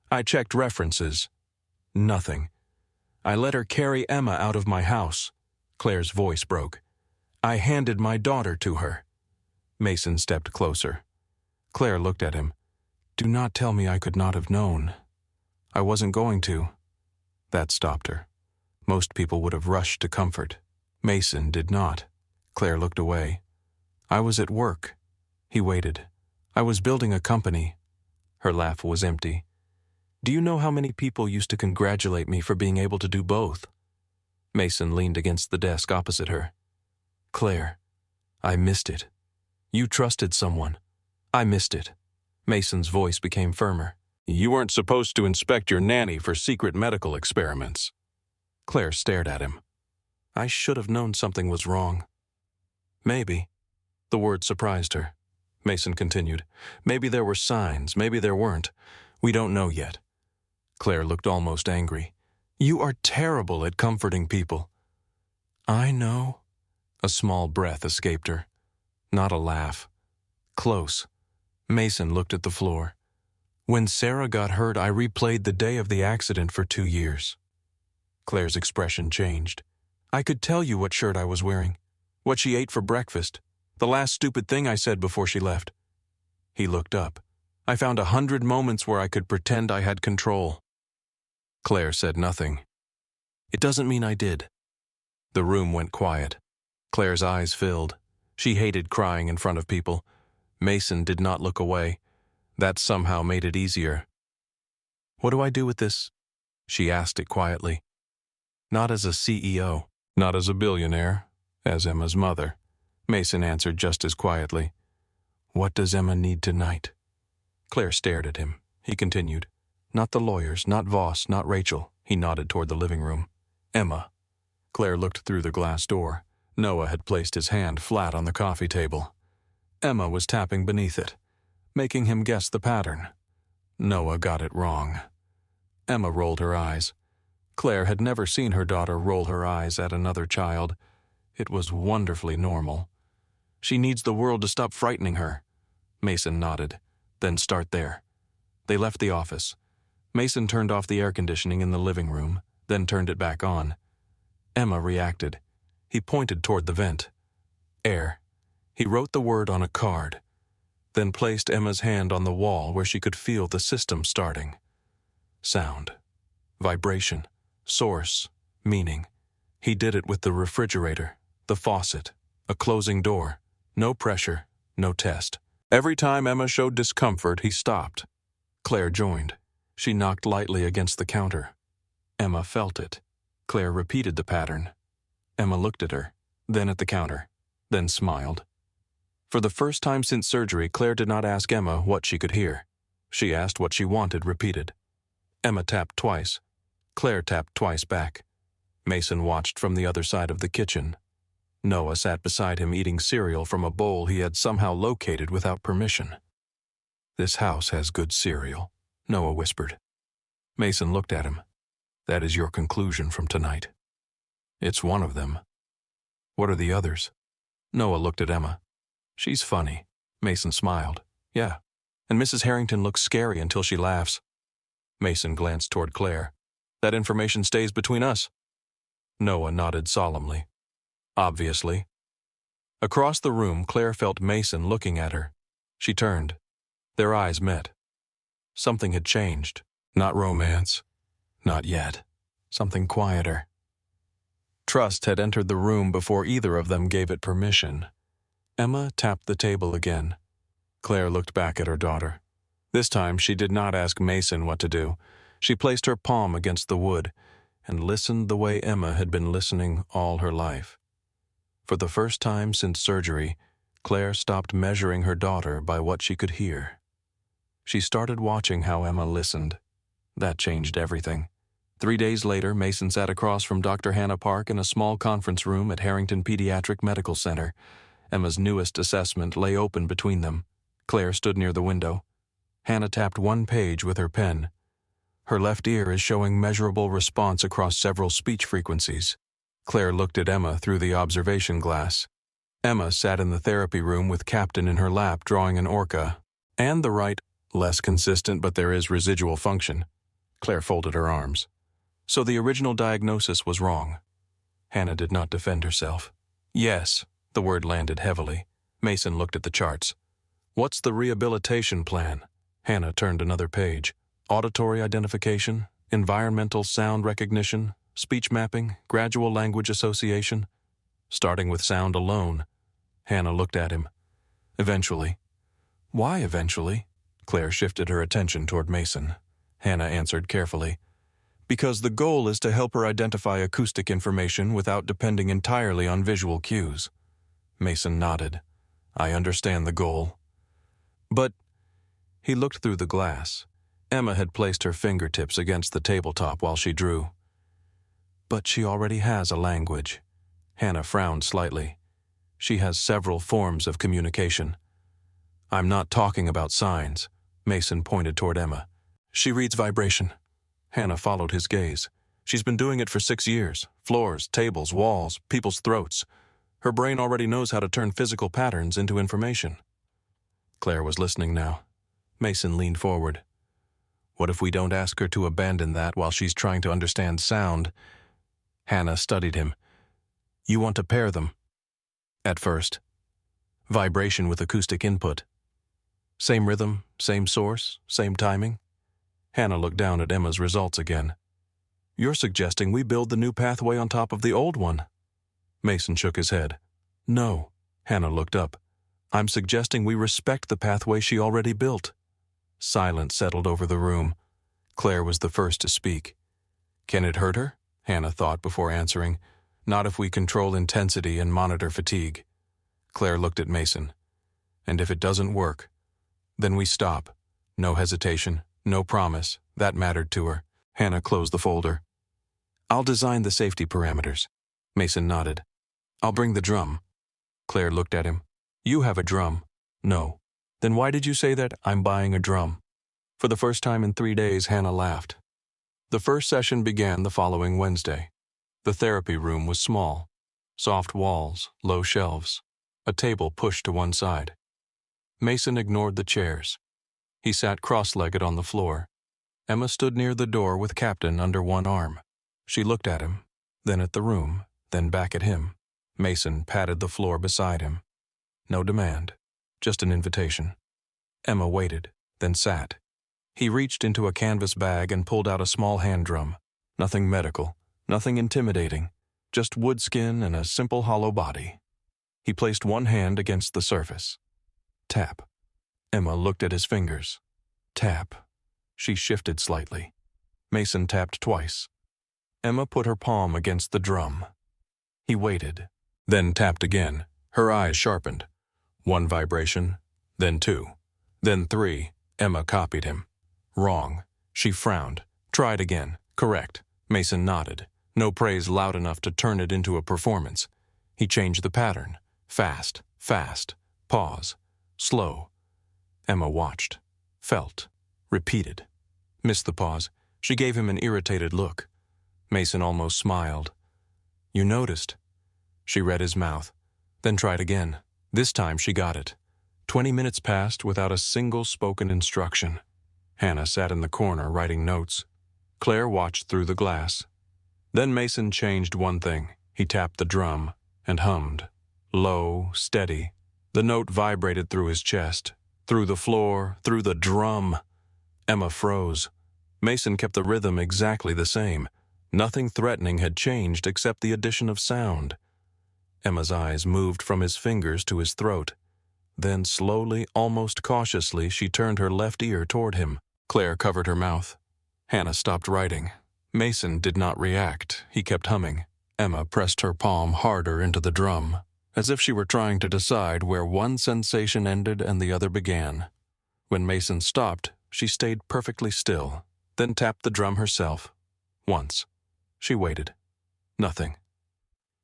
"I checked references." Nothing. "I let her carry Emma out of my house." Claire's voice broke. "I handed my daughter to her." Mason stepped closer. Claire looked at him. "Do not tell me I could not have known." "I wasn't going to." That stopped her. Most people would have rushed to comfort. Mason did not. Claire looked away. "I was at work." He waited. "I was building a company." Her laugh was empty. "Do you know how many people used to congratulate me for being able to do both?" Mason leaned against the desk opposite her. "Claire, I missed it. You trusted someone. I missed it." Mason's voice became firmer. "You weren't supposed to inspect your nanny for secret medical experiments." Claire stared at him. "I should have known something was wrong." "Maybe." The word surprised her. Mason continued. "Maybe there were signs, maybe there weren't. We don't know yet." Claire looked almost angry. "You are terrible at comforting people." "I know." A small breath escaped her. Not a laugh. Close. Mason looked at the floor. "When Sarah got hurt, I replayed the day of the accident for 2 years." Claire's expression changed. I could tell you what shirt I was wearing, what she ate for breakfast, the last stupid thing I said before she left. He looked up. I found 100 moments where I could pretend I had control. Claire said nothing. It doesn't mean I did. The room went quiet. Claire's eyes filled. She hated crying in front of people. Mason did not look away. That somehow made it easier. What do I do with this? She asked it quietly. Not as a CEO, not as a billionaire, as Emma's mother. Mason answered just as quietly. What does Emma need tonight? Claire stared at him. He continued. Not the lawyers, not Voss, not Rachel. He nodded toward the living room. Emma. Claire looked through the glass door. Noah had placed his hand flat on the coffee table. Emma was tapping beneath it, making him guess the pattern. Noah got it wrong. Emma rolled her eyes. Claire had never seen her daughter roll her eyes at another child. It was wonderfully normal. She needs the world to stop frightening her. Mason nodded. Then start there. They left the office. Mason turned off the air conditioning in the living room, then turned it back on. Emma reacted. He pointed toward the vent. Air. He wrote the word on a card, then placed Emma's hand on the wall where she could feel the system starting. Sound. Vibration. Source. Meaning. He did it with the refrigerator, the faucet, a closing door. No pressure, no test. Every time Emma showed discomfort, he stopped. Claire joined. She knocked lightly against the counter. Emma felt it. Claire repeated the pattern. Emma looked at her, then at the counter, then smiled. For the first time since surgery, Claire did not ask Emma what she could hear. She asked what she wanted repeated. Emma tapped twice. Claire tapped twice back. Mason watched from the other side of the kitchen. Noah sat beside him eating cereal from a bowl he had somehow located without permission. This house has good cereal, Noah whispered. Mason looked at him. That is your conclusion from tonight. It's one of them. What are the others? Noah looked at Emma. She's funny. Mason smiled. Yeah. And Mrs. Harrington looks scary until she laughs. Mason glanced toward Claire. That information stays between us. Noah nodded solemnly. Obviously. Across the room, Claire felt Mason looking at her. She turned. Their eyes met. Something had changed. Not romance. Not yet. Something quieter. Trust had entered the room before either of them gave it permission. Emma tapped the table again. Claire looked back at her daughter. This time she did not ask Mason what to do. She placed her palm against the wood and listened the way Emma had been listening all her life. For the first time since surgery, Claire stopped measuring her daughter by what she could hear. She started watching how Emma listened. That changed everything. 3 days later, Mason sat across from Dr. Hannah Park in a small conference room at Harrington Pediatric Medical Center. Emma's newest assessment lay open between them. Claire stood near the window. Hannah tapped one page with her pen. Her left ear is showing measurable response across several speech frequencies. Claire looked at Emma through the observation glass. Emma sat in the therapy room with Captain in her lap drawing an orca. And the right, less consistent but there is residual function. Claire folded her arms. So the original diagnosis was wrong. Hannah did not defend herself. Yes, the word landed heavily. Mason looked at the charts. What's the rehabilitation plan? Hannah turned another page. Auditory identification, environmental sound recognition, speech mapping, gradual language association. Starting with sound alone. Hannah looked at him. Eventually. Why eventually? Claire shifted her attention toward Mason. Hannah answered carefully. Because the goal is to help her identify acoustic information without depending entirely on visual cues. Mason nodded. I understand the goal. But he looked through the glass. Emma had placed her fingertips against the tabletop while she drew. But she already has a language. Hannah frowned slightly. She has several forms of communication. I'm not talking about signs. Mason pointed toward Emma. She reads vibration. Hannah followed his gaze. She's been doing it for 6 years. Floors, tables, walls, people's throats. Her brain already knows how to turn physical patterns into information. Claire was listening now. Mason leaned forward. What if we don't ask her to abandon that while she's trying to understand sound? Hannah studied him. You want to pair them. At first. Vibration with acoustic input. Same rhythm, same source, same timing. Hannah looked down at Emma's results again. You're suggesting we build the new pathway on top of the old one. Mason shook his head. No. Hannah looked up. I'm suggesting we respect the pathway she already built. Silence settled over the room. Claire was the first to speak. Can it hurt her? Hannah thought before answering. Not if we control intensity and monitor fatigue. Claire looked at Mason. And if it doesn't work, then we stop. No hesitation, no promise. That mattered to her. Hannah closed the folder. I'll design the safety parameters. Mason nodded. I'll bring the drum. Claire looked at him. You have a drum. No. Then why did you say that? I'm buying a drum. For the first time in 3 days, Hannah laughed. The first session began the following Wednesday. The therapy room was small. Soft walls, low shelves, a table pushed to one side. Mason ignored the chairs. He sat cross-legged on the floor. Emma stood near the door with Captain under one arm. She looked at him, then at the room, then back at him. Mason patted the floor beside him. No demand, just an invitation. Emma waited, then sat. He reached into a canvas bag and pulled out a small hand drum. Nothing medical, nothing intimidating, just wood skin and a simple hollow body. He placed one hand against the surface. Tap. Emma looked at his fingers. Tap. She shifted slightly. Mason tapped twice. Emma put her palm against the drum. He waited, then tapped again. Her eyes sharpened. One vibration, then two, then three. Emma copied him. Wrong. She frowned. Tried again. Correct. Mason nodded. No praise loud enough to turn it into a performance. He changed the pattern. Fast, fast. Pause. Slow. Emma watched. Felt. Repeated. Missed the pause. She gave him an irritated look. Mason almost smiled. You noticed. She read his mouth, then tried again. This time she got it. 20 minutes passed without a single spoken instruction. Hannah sat in the corner writing notes. Claire watched through the glass. Then Mason changed one thing. He tapped the drum and hummed. Low, steady. The note vibrated through his chest, through the floor, through the drum. Emma froze. Mason kept the rhythm exactly the same. Nothing threatening had changed except the addition of sound. Emma's eyes moved from his fingers to his throat. Then slowly, almost cautiously, she turned her left ear toward him. Claire covered her mouth. Hannah stopped writing. Mason did not react. He kept humming. Emma pressed her palm harder into the drum, as if she were trying to decide where one sensation ended and the other began. When Mason stopped, she stayed perfectly still, then tapped the drum herself. Once. She waited. Nothing.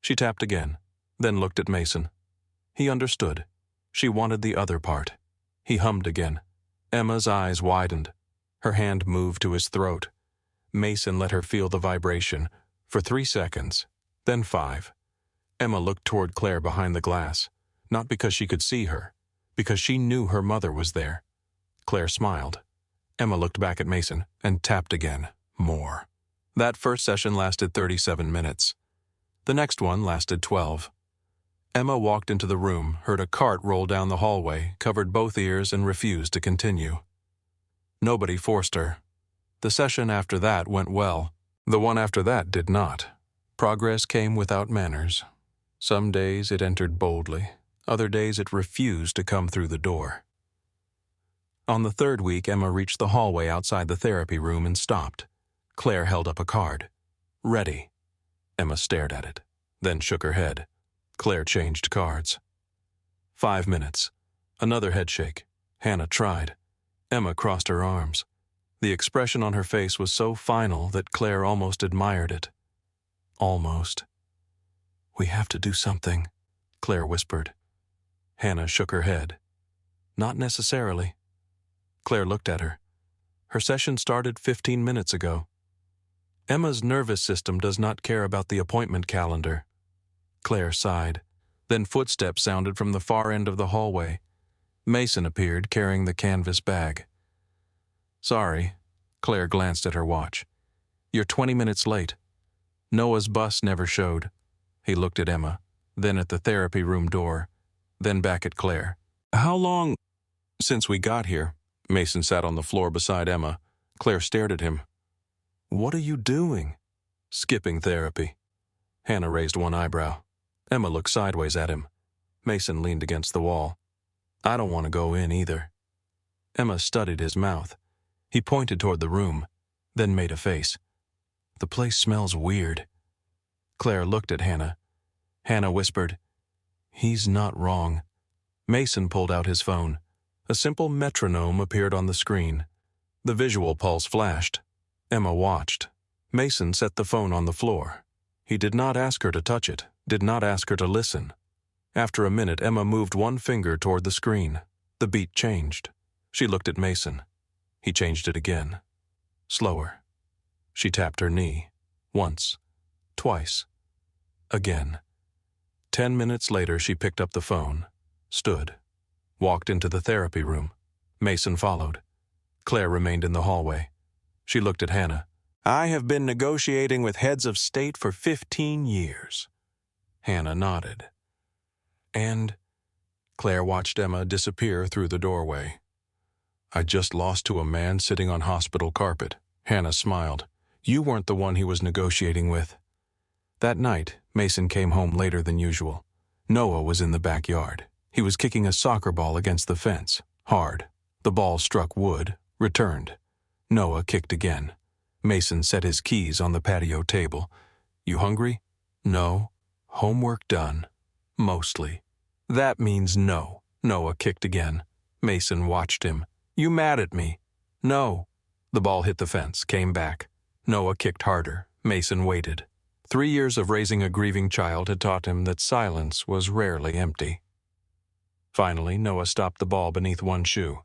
She tapped again, then looked at Mason. He understood. She wanted the other part. He hummed again. Emma's eyes widened. Her hand moved to his throat. Mason let her feel the vibration, for 3 seconds, then 5. Emma looked toward Claire behind the glass, not because she could see her, because she knew her mother was there. Claire smiled. Emma looked back at Mason and tapped again, more. That first session lasted 37 minutes. The next one lasted 12. Emma walked into the room, heard a cart roll down the hallway, covered both ears, and refused to continue. Nobody forced her. The session after that went well. The one after that did not. Progress came without manners. Some days it entered boldly. Other days it refused to come through the door. On the 3rd week, Emma reached the hallway outside the therapy room and stopped. Claire held up a card. Ready. Emma stared at it, then shook her head. Claire changed cards. 5 minutes. Another headshake. Hannah tried. Emma crossed her arms. The expression on her face was so final that Claire almost admired it. Almost. We have to do something, Claire whispered. Hannah shook her head. Not necessarily. Claire looked at her. Her session started 15 minutes ago. Emma's nervous system does not care about the appointment calendar. Claire sighed. Then footsteps sounded from the far end of the hallway. Mason appeared, carrying the canvas bag. Sorry. Claire glanced at her watch. You're 20 minutes late. Noah's bus never showed. He looked at Emma, then at the therapy room door, then back at Claire. How long since we got here? Mason sat on the floor beside Emma. Claire stared at him. What are you doing? Skipping therapy. Hannah raised one eyebrow. Emma looked sideways at him. Mason leaned against the wall. I don't want to go in either. Emma studied his mouth. He pointed toward the room, then made a face. The place smells weird. Claire looked at Hannah. Hannah whispered, He's not wrong. Mason pulled out his phone. A simple metronome appeared on the screen. The visual pulse flashed. Emma watched. Mason set the phone on the floor. He did not ask her to touch it, did not ask her to listen. After a minute, Emma moved one finger toward the screen. The beat changed. She looked at Mason. He changed it again. Slower. She tapped her knee. Once. Twice. Again. 10 minutes later, she picked up the phone, stood, walked into the therapy room. Mason followed. Claire remained in the hallway. She looked at Hannah. I have been negotiating with heads of state for 15 years. Hannah nodded. And Claire watched Emma disappear through the doorway. I just lost to a man sitting on hospital carpet. Hannah smiled. You weren't the one he was negotiating with. That night, Mason came home later than usual. Noah was in the backyard. He was kicking a soccer ball against the fence, hard. The ball struck wood, returned. Noah kicked again. Mason set his keys on the patio table. You hungry? No. Homework done. Mostly. That means no. Noah kicked again. Mason watched him. You mad at me? No. The ball hit the fence, came back. Noah kicked harder. Mason waited. 3 years of raising a grieving child had taught him that silence was rarely empty. Finally, Noah stopped the ball beneath one shoe.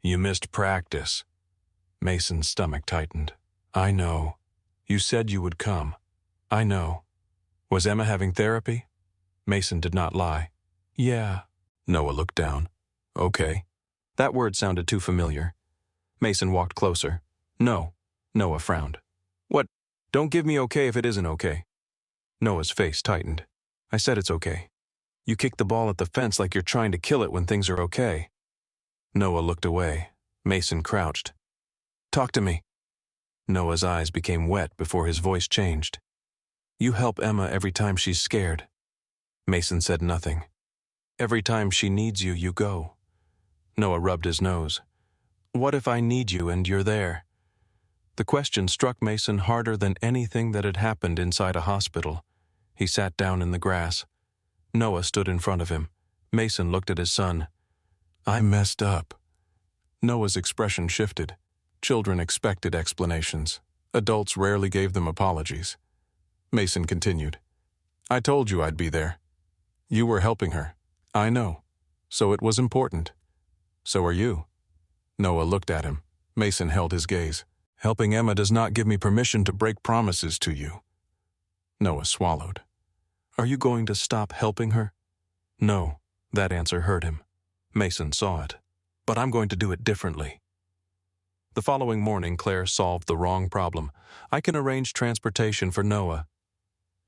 You missed practice. Mason's stomach tightened. I know. You said you would come. I know. Was Emma having therapy? Mason did not lie. Yeah. Noah looked down. Okay. That word sounded too familiar. Mason walked closer. No. Noah frowned. What? Don't give me okay if it isn't okay. Noah's face tightened. I said it's okay. You kick the ball at the fence like you're trying to kill it when things are okay. Noah looked away. Mason crouched. Talk to me. Noah's eyes became wet before his voice changed. You help Emma every time she's scared. Mason said nothing. Every time she needs you, you go. Noah rubbed his nose. What if I need you and you're there? The question struck Mason harder than anything that had happened inside a hospital. He sat down in the grass. Noah stood in front of him. Mason looked at his son. I messed up. Noah's expression shifted. Children expected explanations. Adults rarely gave them apologies. Mason continued. I told you I'd be there. You were helping her. I know. So it was important. So are you. Noah looked at him. Mason held his gaze. Helping Emma does not give me permission to break promises to you. Noah swallowed. Are you going to stop helping her? No. That answer hurt him. Mason saw it. But I'm going to do it differently. The following morning, Claire solved the wrong problem. I can arrange transportation for Noah.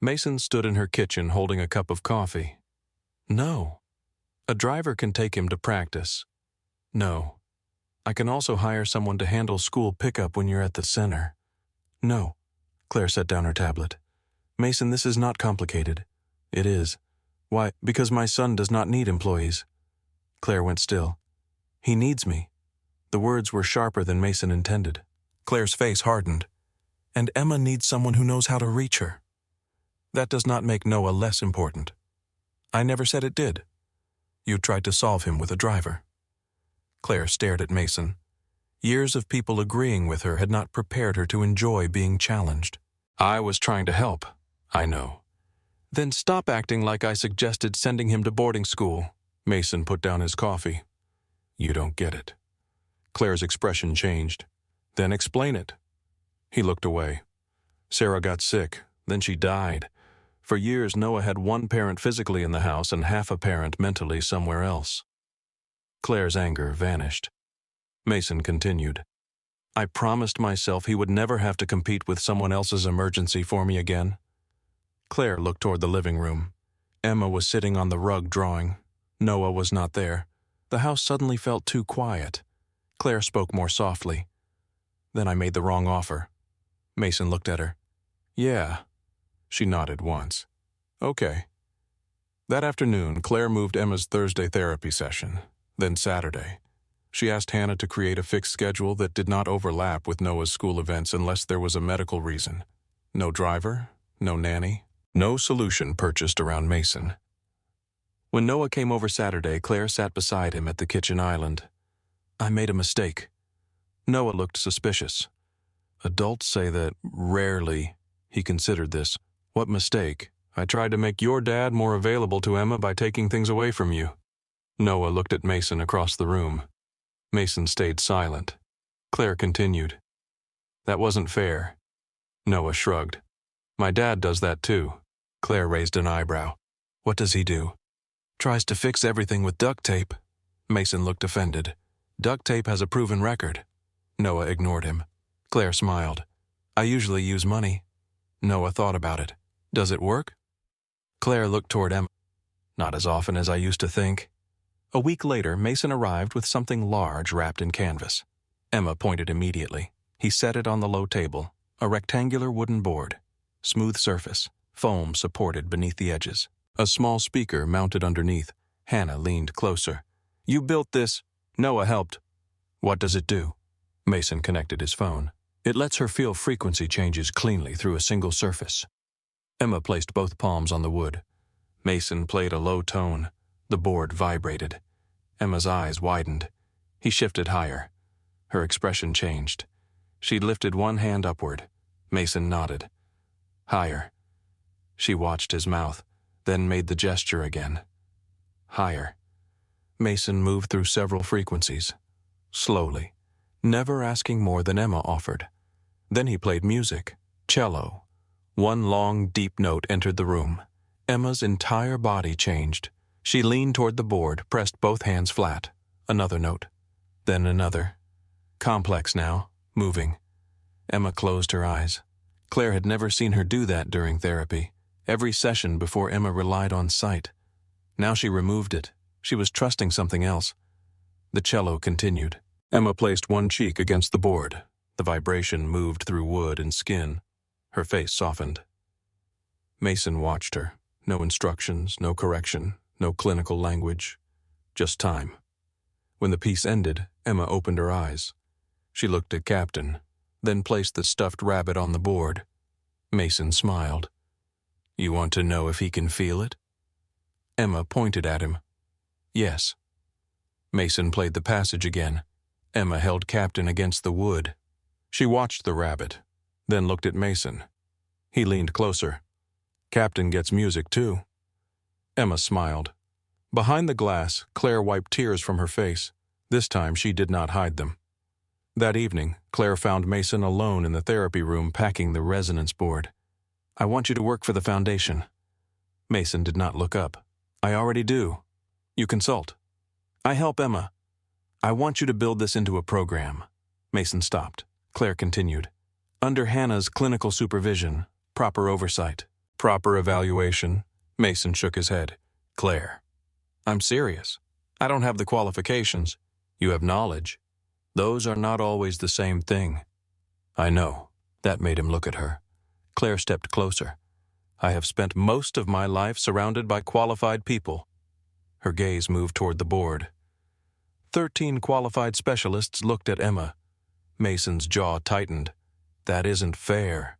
Mason stood in her kitchen holding a cup of coffee. No. A driver can take him to practice. No. I can also hire someone to handle school pickup when you're at the center. No. Claire set down her tablet. Mason, this is not complicated. It is. Why? Because my son does not need employees. Claire went still. He needs me. The words were sharper than Mason intended. Claire's face hardened. And Emma needs someone who knows how to reach her. That does not make Noah less important. I never said it did. You tried to solve him with a driver. Claire stared at Mason. Years of people agreeing with her had not prepared her to enjoy being challenged. I was trying to help. I know. Then stop acting like I suggested sending him to boarding school. Mason put down his coffee. You don't get it. Claire's expression changed. Then explain it. He looked away. Sarah got sick, then she died. For years, Noah had one parent physically in the house and half a parent mentally somewhere else. Claire's anger vanished. Mason continued. I promised myself he would never have to compete with someone else's emergency for me again. Claire looked toward the living room. Emma was sitting on the rug drawing. Noah was not there. The house suddenly felt too quiet. Claire spoke more softly. Then I made the wrong offer. Mason looked at her. Yeah. She nodded once. Okay. That afternoon, Claire moved Emma's Thursday therapy session, then Saturday. She asked Hannah to create a fixed schedule that did not overlap with Noah's school events unless there was a medical reason. No driver, no nanny, no solution purchased around Mason. When Noah came over Saturday, Claire sat beside him at the kitchen island. I made a mistake. Noah looked suspicious. Adults say that rarely. He considered this. What mistake? I tried to make your dad more available to Emma by taking things away from you. Noah looked at Mason across the room. Mason stayed silent. Claire continued. That wasn't fair. Noah shrugged. My dad does that too. Claire raised an eyebrow. What does he do? Tries to fix everything with duct tape. Mason looked offended. Duct tape has a proven record. Noah ignored him. Claire smiled. I usually use money. Noah thought about it. Does it work? Claire looked toward Emma. Not as often as I used to think. A week later, Mason arrived with something large wrapped in canvas. Emma pointed immediately. He set it on the low table, a rectangular wooden board. Smooth surface, foam supported beneath the edges. A small speaker mounted underneath. Hannah leaned closer. You built this. Noah helped. What does it do? Mason connected his phone. It lets her feel frequency changes cleanly through a single surface. Emma placed both palms on the wood. Mason played a low tone. The board vibrated. Emma's eyes widened. He shifted higher. Her expression changed. She lifted one hand upward. Mason nodded. Higher. She watched his mouth, then made the gesture again. Higher. Mason moved through several frequencies. Slowly. Never asking more than Emma offered. Then he played music. Cello. One long, deep note entered the room. Emma's entire body changed. She leaned toward the board, pressed both hands flat. Another note. Then another. Complex now, moving. Emma closed her eyes. Claire had never seen her do that during therapy. Every session before Emma relied on sight. Now she removed it. She was trusting something else. The cello continued. Emma placed one cheek against the board. The vibration moved through wood and skin. Her face softened. Mason watched her. No instructions, no correction, no clinical language. Just time. When the piece ended, Emma opened her eyes. She looked at Captain, then placed the stuffed rabbit on the board. Mason smiled. You want to know if he can feel it? Emma pointed at him. Yes. Mason played the passage again. Emma held Captain against the wood. She watched the rabbit, then looked at Mason. He leaned closer. Captain gets music too. Emma smiled. Behind the glass, Claire wiped tears from her face. This time she did not hide them. That evening, Claire found Mason alone in the therapy room packing the resonance board. I want you to work for the foundation. Mason did not look up. I already do. You consult. I help Emma. I want you to build this into a program. Mason stopped. Claire continued. Under Hannah's clinical supervision, proper oversight, proper evaluation. Mason shook his head. Claire, I'm serious. I don't have the qualifications. You have knowledge. Those are not always the same thing. I know. That made him look at her. Claire stepped closer. I have spent most of my life surrounded by qualified people. Her gaze moved toward the board. 13 qualified specialists looked at Emma. Mason's jaw tightened. That isn't fair.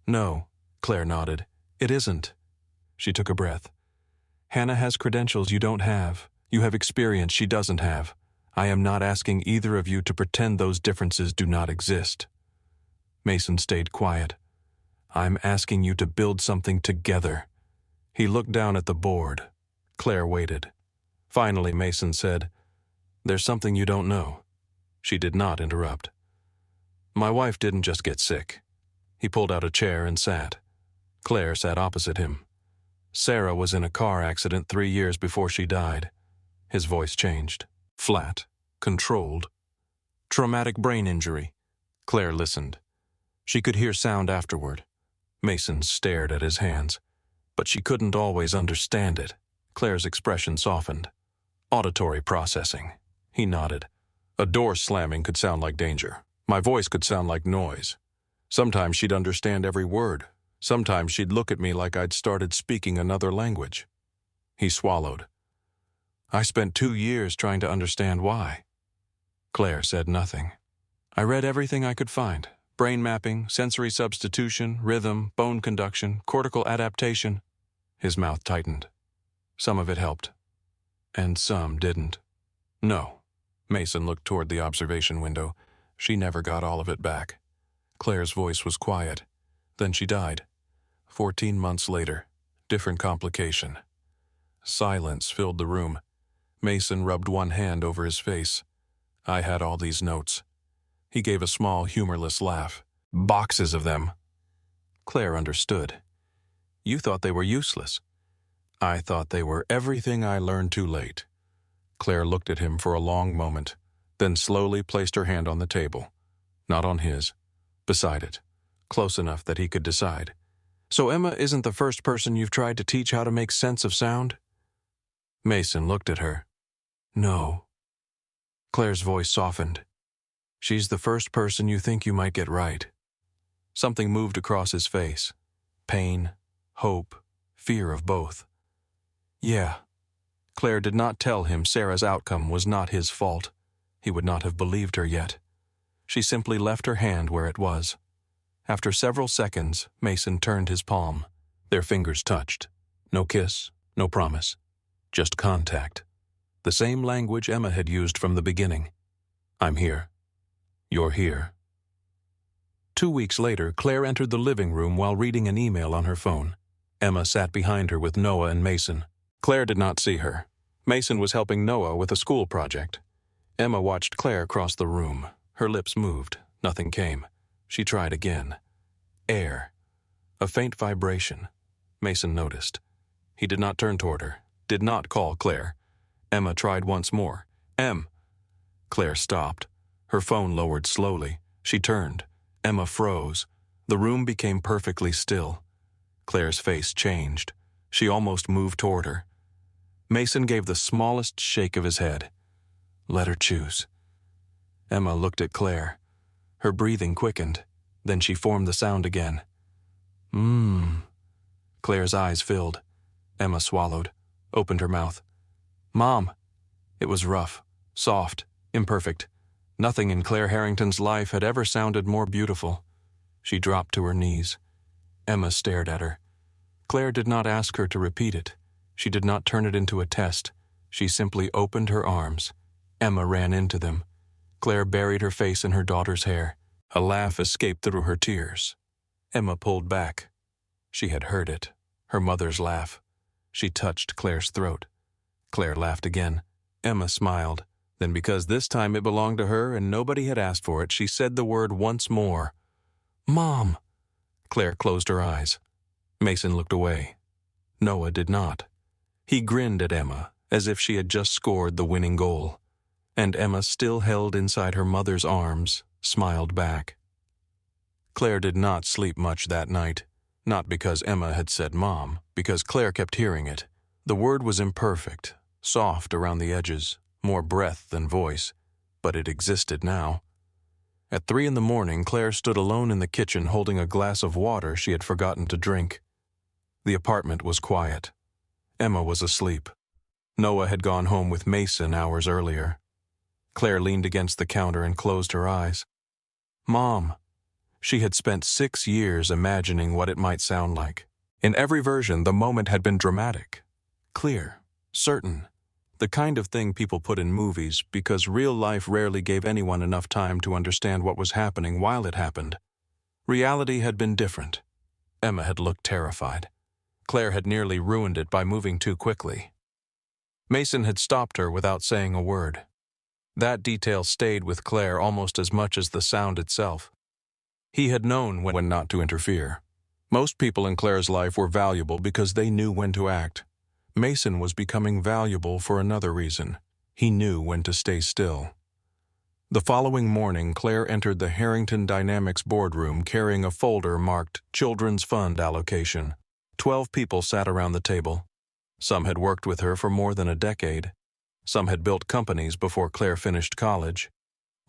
No, Claire nodded. It isn't. She took a breath. Hannah has credentials you don't have. You have experience she doesn't have. I am not asking either of you to pretend those differences do not exist. Mason stayed quiet. I'm asking you to build something together. He looked down at the board. Claire waited. Finally, Mason said, There's something you don't know. She did not interrupt. My wife didn't just get sick. He pulled out a chair and sat. Claire sat opposite him. Sarah was in a car accident 3 years before she died. His voice changed. Flat, controlled. Traumatic brain injury. Claire listened. She could hear sound afterward. Mason stared at his hands. but she couldn't always understand it. Claire's expression softened. Auditory processing. He nodded. A door slamming could sound like danger. My voice could sound like noise. Sometimes she'd understand every word. Sometimes she'd look at me like I'd started speaking another language. He swallowed. I spent 2 years trying to understand why. Claire said nothing. I read everything I could find. Brain mapping, sensory substitution, rhythm, bone conduction, cortical adaptation. His mouth tightened. Some of it helped, and some didn't. No. Mason looked toward the observation window. She never got all of it back. Claire's voice was quiet. Then she died. 14 months later. Different complication. Silence filled the room. Mason rubbed one hand over his face. I had all these notes. He gave a small, humorless laugh. Boxes of them. Claire understood. You thought they were useless. I thought they were everything I learned too late. Claire looked at him for a long moment, then slowly placed her hand on the table. Not on his. Beside it. Close enough that he could decide. So Emma isn't the first person you've tried to teach how to make sense of sound? Mason looked at her. No. Claire's voice softened. She's the first person you think you might get right. Something moved across his face. Pain, hope, fear of both. Yeah. Claire did not tell him Sarah's outcome was not his fault. He would not have believed her yet. She simply left her hand where it was. After several seconds, Mason turned his palm. Their fingers touched. No kiss, no promise. Just contact. The same language Emma had used from the beginning. I'm here. You're here. 2 weeks later, Claire entered the living room while reading an email on her phone. Emma sat behind her with Noah and Mason. Claire did not see her. Mason was helping Noah with a school project. Emma watched Claire cross the room. Her lips moved. Nothing came. She tried again. Air. A faint vibration. Mason noticed. He did not turn toward her. Did not call Claire. Emma tried once more. Em. Claire stopped. Her phone lowered slowly. She turned. Emma froze. The room became perfectly still. Claire's face changed. She almost moved toward her. Mason gave the smallest shake of his head. Let her choose. Emma looked at Claire. Her breathing quickened. Then she formed the sound again. Claire's eyes filled. Emma swallowed, opened her mouth. Mom. It was rough, soft, imperfect. Nothing in Claire Harrington's life had ever sounded more beautiful. She dropped to her knees. Emma stared at her. Claire did not ask her to repeat it. She did not turn it into a test. She simply opened her arms. Emma ran into them. Claire buried her face in her daughter's hair. A laugh escaped through her tears. Emma pulled back. She had heard it. Her mother's laugh. She touched Claire's throat. Claire laughed again. Emma smiled. Then, because this time it belonged to her and nobody had asked for it, she said the word once more. Mom. Claire closed her eyes. Mason looked away. Noah did not. He grinned at Emma, as if she had just scored the winning goal. And Emma, still held inside her mother's arms, smiled back. Claire did not sleep much that night. Not because Emma had said Mom, because Claire kept hearing it. The word was imperfect, soft around the edges, more breath than voice, but it existed now. At 3 in the morning, Claire stood alone in the kitchen holding a glass of water she had forgotten to drink. The apartment was quiet. Emma was asleep. Noah had gone home with Mason hours earlier. Claire leaned against the counter and closed her eyes. Mom. She had spent 6 years imagining what it might sound like. In every version, the moment had been dramatic, clear, certain, the kind of thing people put in movies because real life rarely gave anyone enough time to understand what was happening while it happened. Reality had been different. Emma had looked terrified. Claire had nearly ruined it by moving too quickly. Mason had stopped her without saying a word. That detail stayed with Claire almost as much as the sound itself. He had known when not to interfere. Most people in Claire's life were valuable because they knew when to act. Mason was becoming valuable for another reason. He knew when to stay still. The following morning, Claire entered the Harrington Dynamics boardroom carrying a folder marked Children's Fund Allocation. 12 people sat around the table. Some had worked with her for more than a decade. Some had built companies before Claire finished college.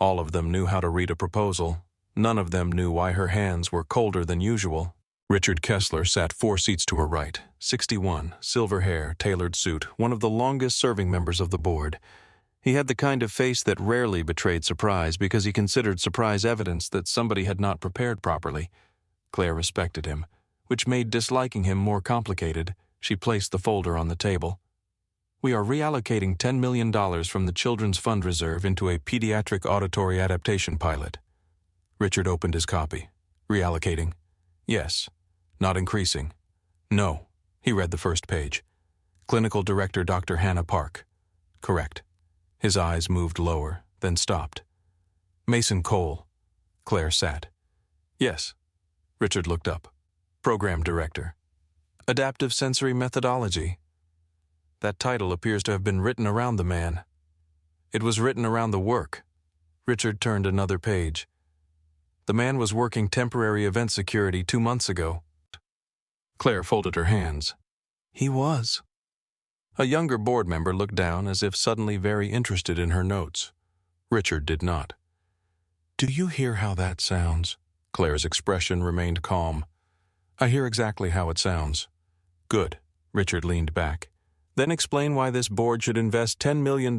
All of them knew how to read a proposal. None of them knew why her hands were colder than usual. Richard Kessler sat 4 seats to her right, 61, silver hair, tailored suit, one of the longest-serving members of the board. He had the kind of face that rarely betrayed surprise because he considered surprise evidence that somebody had not prepared properly. Claire respected him, which made disliking him more complicated. She placed the folder on the table. "We are reallocating $10 million from the Children's Fund Reserve into a pediatric auditory adaptation pilot." Richard opened his copy. "Reallocating? Yes. Not increasing? No." He read the first page. "Clinical Director Dr. Hannah Park." "Correct." His eyes moved lower, then stopped. "Mason Cole." Claire sat. "Yes." Richard looked up. "Program Director. Adaptive Sensory Methodology." That title appears to have been written around the man. It was written around the work. Richard turned another page. The man was working temporary event security 2 months ago. Claire folded her hands. He was. A younger board member looked down as if suddenly very interested in her notes. Richard did not. "Do you hear how that sounds?" Claire's expression remained calm. "I hear exactly how it sounds." "Good." Richard leaned back. "Then explain why this board should invest $10 million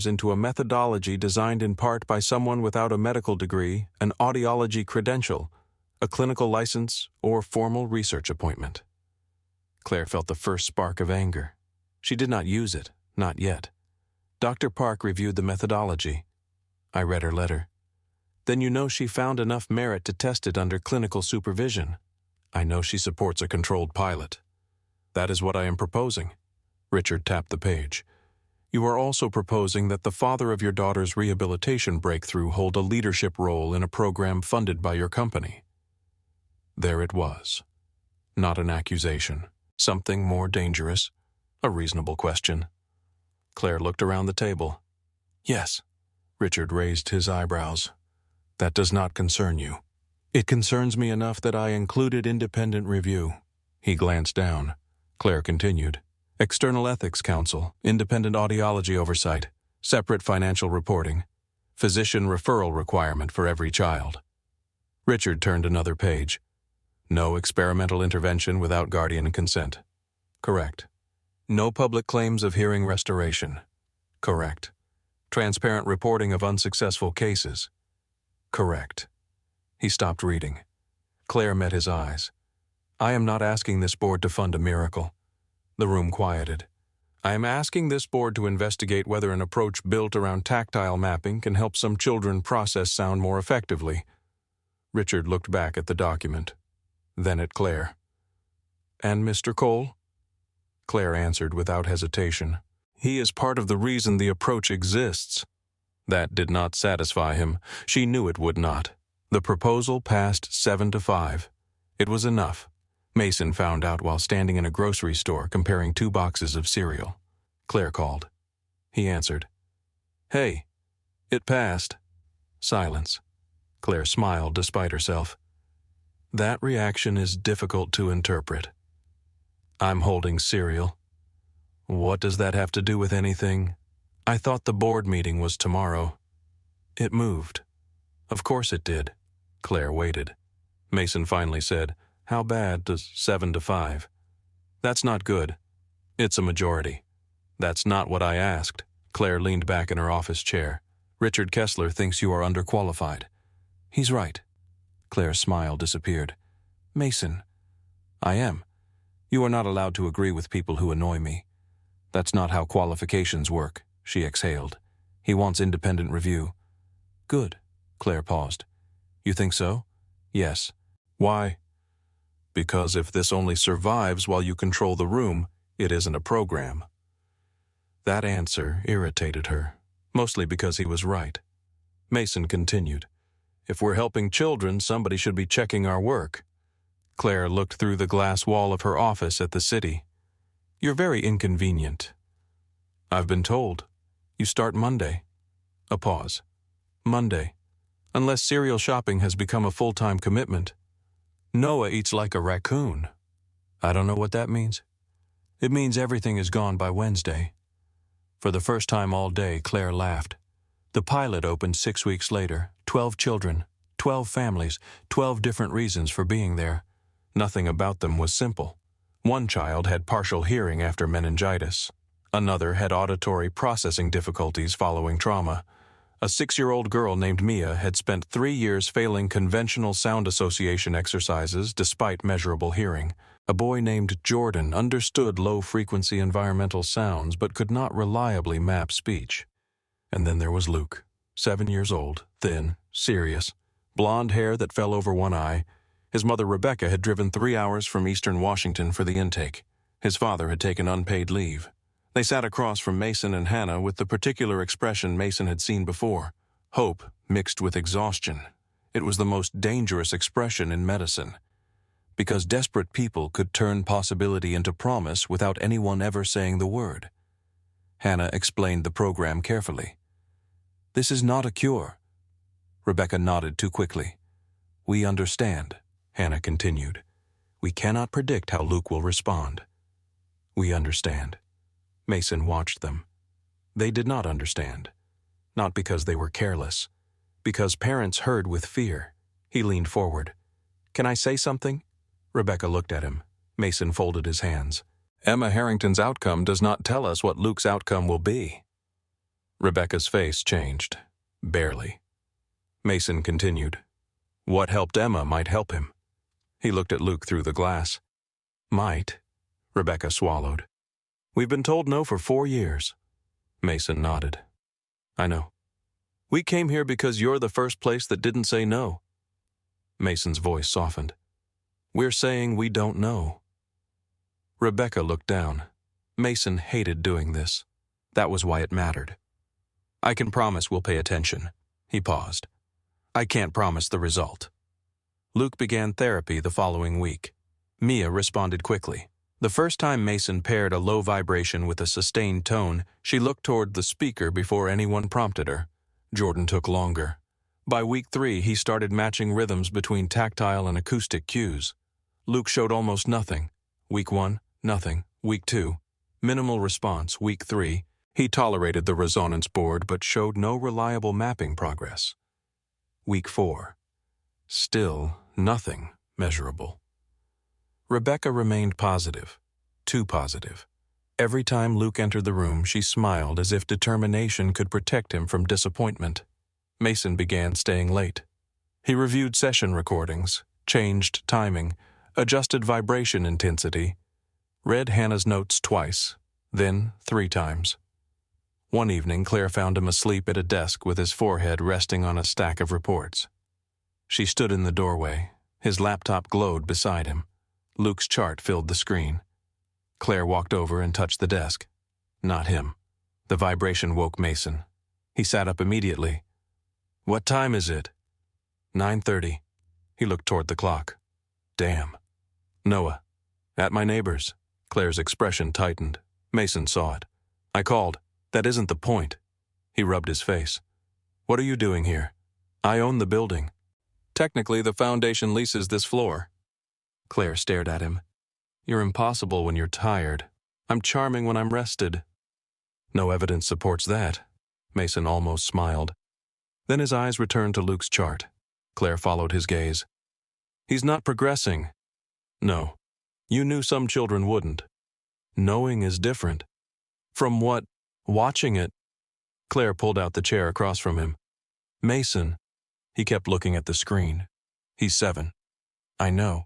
into a methodology designed in part by someone without a medical degree, an audiology credential, a clinical license, or formal research appointment." Claire felt the first spark of anger. She did not use it, not yet. Dr. Park reviewed the methodology. I read her letter. "Then you know she found enough merit to test it under clinical supervision." "I know she supports a controlled pilot." "That is what I am proposing." Richard tapped the page. "You are also proposing that the father of your daughter's rehabilitation breakthrough hold a leadership role in a program funded by your company." There it was. Not an accusation. Something more dangerous. A reasonable question. Claire looked around the table. "Yes." Richard raised his eyebrows. "That does not concern you." "It concerns me enough that I included independent review." He glanced down. Claire continued. "External Ethics Council, independent audiology oversight, separate financial reporting, physician referral requirement for every child." Richard turned another page. "No experimental intervention without guardian consent." "Correct." "No public claims of hearing restoration." "Correct." "Transparent reporting of unsuccessful cases." "Correct." He stopped reading. Claire met his eyes. "I am not asking this board to fund a miracle." The room quieted. "I am asking this board to investigate whether an approach built around tactile mapping can help some children process sound more effectively." Richard looked back at the document, then at Claire. "And Mr. Cole?" Claire answered without hesitation. "He is part of the reason the approach exists." That did not satisfy him. She knew it would not. The proposal passed 7-5. It was enough. Mason found out while standing in a grocery store comparing 2 boxes of cereal. Claire called. He answered. "Hey, it passed." Silence. Claire smiled despite herself. "That reaction is difficult to interpret." "I'm holding cereal." "What does that have to do with anything?" "I thought the board meeting was tomorrow." "It moved." "Of course it did." Claire waited. Mason finally said, "How bad does 7-5? "That's not good." "It's a majority." "That's not what I asked." Claire leaned back in her office chair. "Richard Kessler thinks you are underqualified." "He's right." Claire's smile disappeared. "Mason." "I am. You are not allowed to agree with people who annoy me." "That's not how qualifications work," she exhaled. "He wants independent review." "Good." Claire paused. "You think so?" "Yes." "Why?" "Because if this only survives while you control the room, it isn't a program." That answer irritated her, mostly because he was right. Mason continued. "If we're helping children, somebody should be checking our work." Claire looked through the glass wall of her office at the city. "You're very inconvenient." "I've been told. You start Monday." A pause. "Monday. Unless cereal shopping has become a full-time commitment." "Noah eats like a raccoon." I don't know what that means. It means everything is gone by Wednesday. For the first time all day, Claire laughed. The pilot opened 6 weeks later. 12 children, 12 families, 12 different reasons for being there. Nothing about them was simple. One child had partial hearing after meningitis. Another had auditory processing difficulties following trauma. A 6-year-old girl named Mia had spent 3 years failing conventional sound association exercises despite measurable hearing. A boy named Jordan understood low-frequency environmental sounds but could not reliably map speech. And then there was Luke, 7 years old, thin, serious, blonde hair that fell over one eye. His mother Rebecca had driven 3 hours from eastern Washington for the intake. His father had taken unpaid leave. They sat across from Mason and Hannah with the particular expression Mason had seen before, hope mixed with exhaustion. It was the most dangerous expression in medicine, because desperate people could turn possibility into promise without anyone ever saying the word. Hannah explained the program carefully. This is not a cure. Rebecca nodded too quickly. We understand, Hannah continued. We cannot predict how Luke will respond. We understand. Mason watched them. They did not understand. Not because they were careless. Because parents heard with fear. He leaned forward. Can I say something? Rebecca looked at him. Mason folded his hands. Emma Harrington's outcome does not tell us what Luke's outcome will be. Rebecca's face changed. Barely. Mason continued. What helped Emma might help him. He looked at Luke through the glass. Might. Rebecca swallowed. We've been told no for 4 years. Mason nodded. I know. We came here because you're the first place that didn't say no. Mason's voice softened. We're saying we don't know. Rebecca looked down. Mason hated doing this. That was why it mattered. I can promise we'll pay attention. He paused. I can't promise the result. Luke began therapy the following week. Mia responded quickly. The first time Mason paired a low vibration with a sustained tone, she looked toward the speaker before anyone prompted her. Jordan took longer. By week 3, he started matching rhythms between tactile and acoustic cues. Luke showed almost nothing. Week 1, nothing. Week 2, minimal response. Week 3, he tolerated the resonance board but showed no reliable mapping progress. Week 4, still nothing measurable. Rebecca remained positive, too positive. Every time Luke entered the room, she smiled as if determination could protect him from disappointment. Mason began staying late. He reviewed session recordings, changed timing, adjusted vibration intensity, read Hannah's notes twice, then 3 times. One evening, Claire found him asleep at a desk with his forehead resting on a stack of reports. She stood in the doorway. His laptop glowed beside him. Luke's chart filled the screen. Claire walked over and touched the desk. Not him. The vibration woke Mason. He sat up immediately. What time is it? 9:30. He looked toward the clock. Damn. Noah. At my neighbor's. Claire's expression tightened. Mason saw it. I called. That isn't the point. He rubbed his face. What are you doing here? I own the building. Technically, the foundation leases this floor. Claire stared at him. You're impossible when you're tired. I'm charming when I'm rested. No evidence supports that. Mason almost smiled. Then his eyes returned to Luke's chart. Claire followed his gaze. He's not progressing. No. You knew some children wouldn't. Knowing is different. From what? Watching it. Claire pulled out the chair across from him. Mason. He kept looking at the screen. He's 7. I know.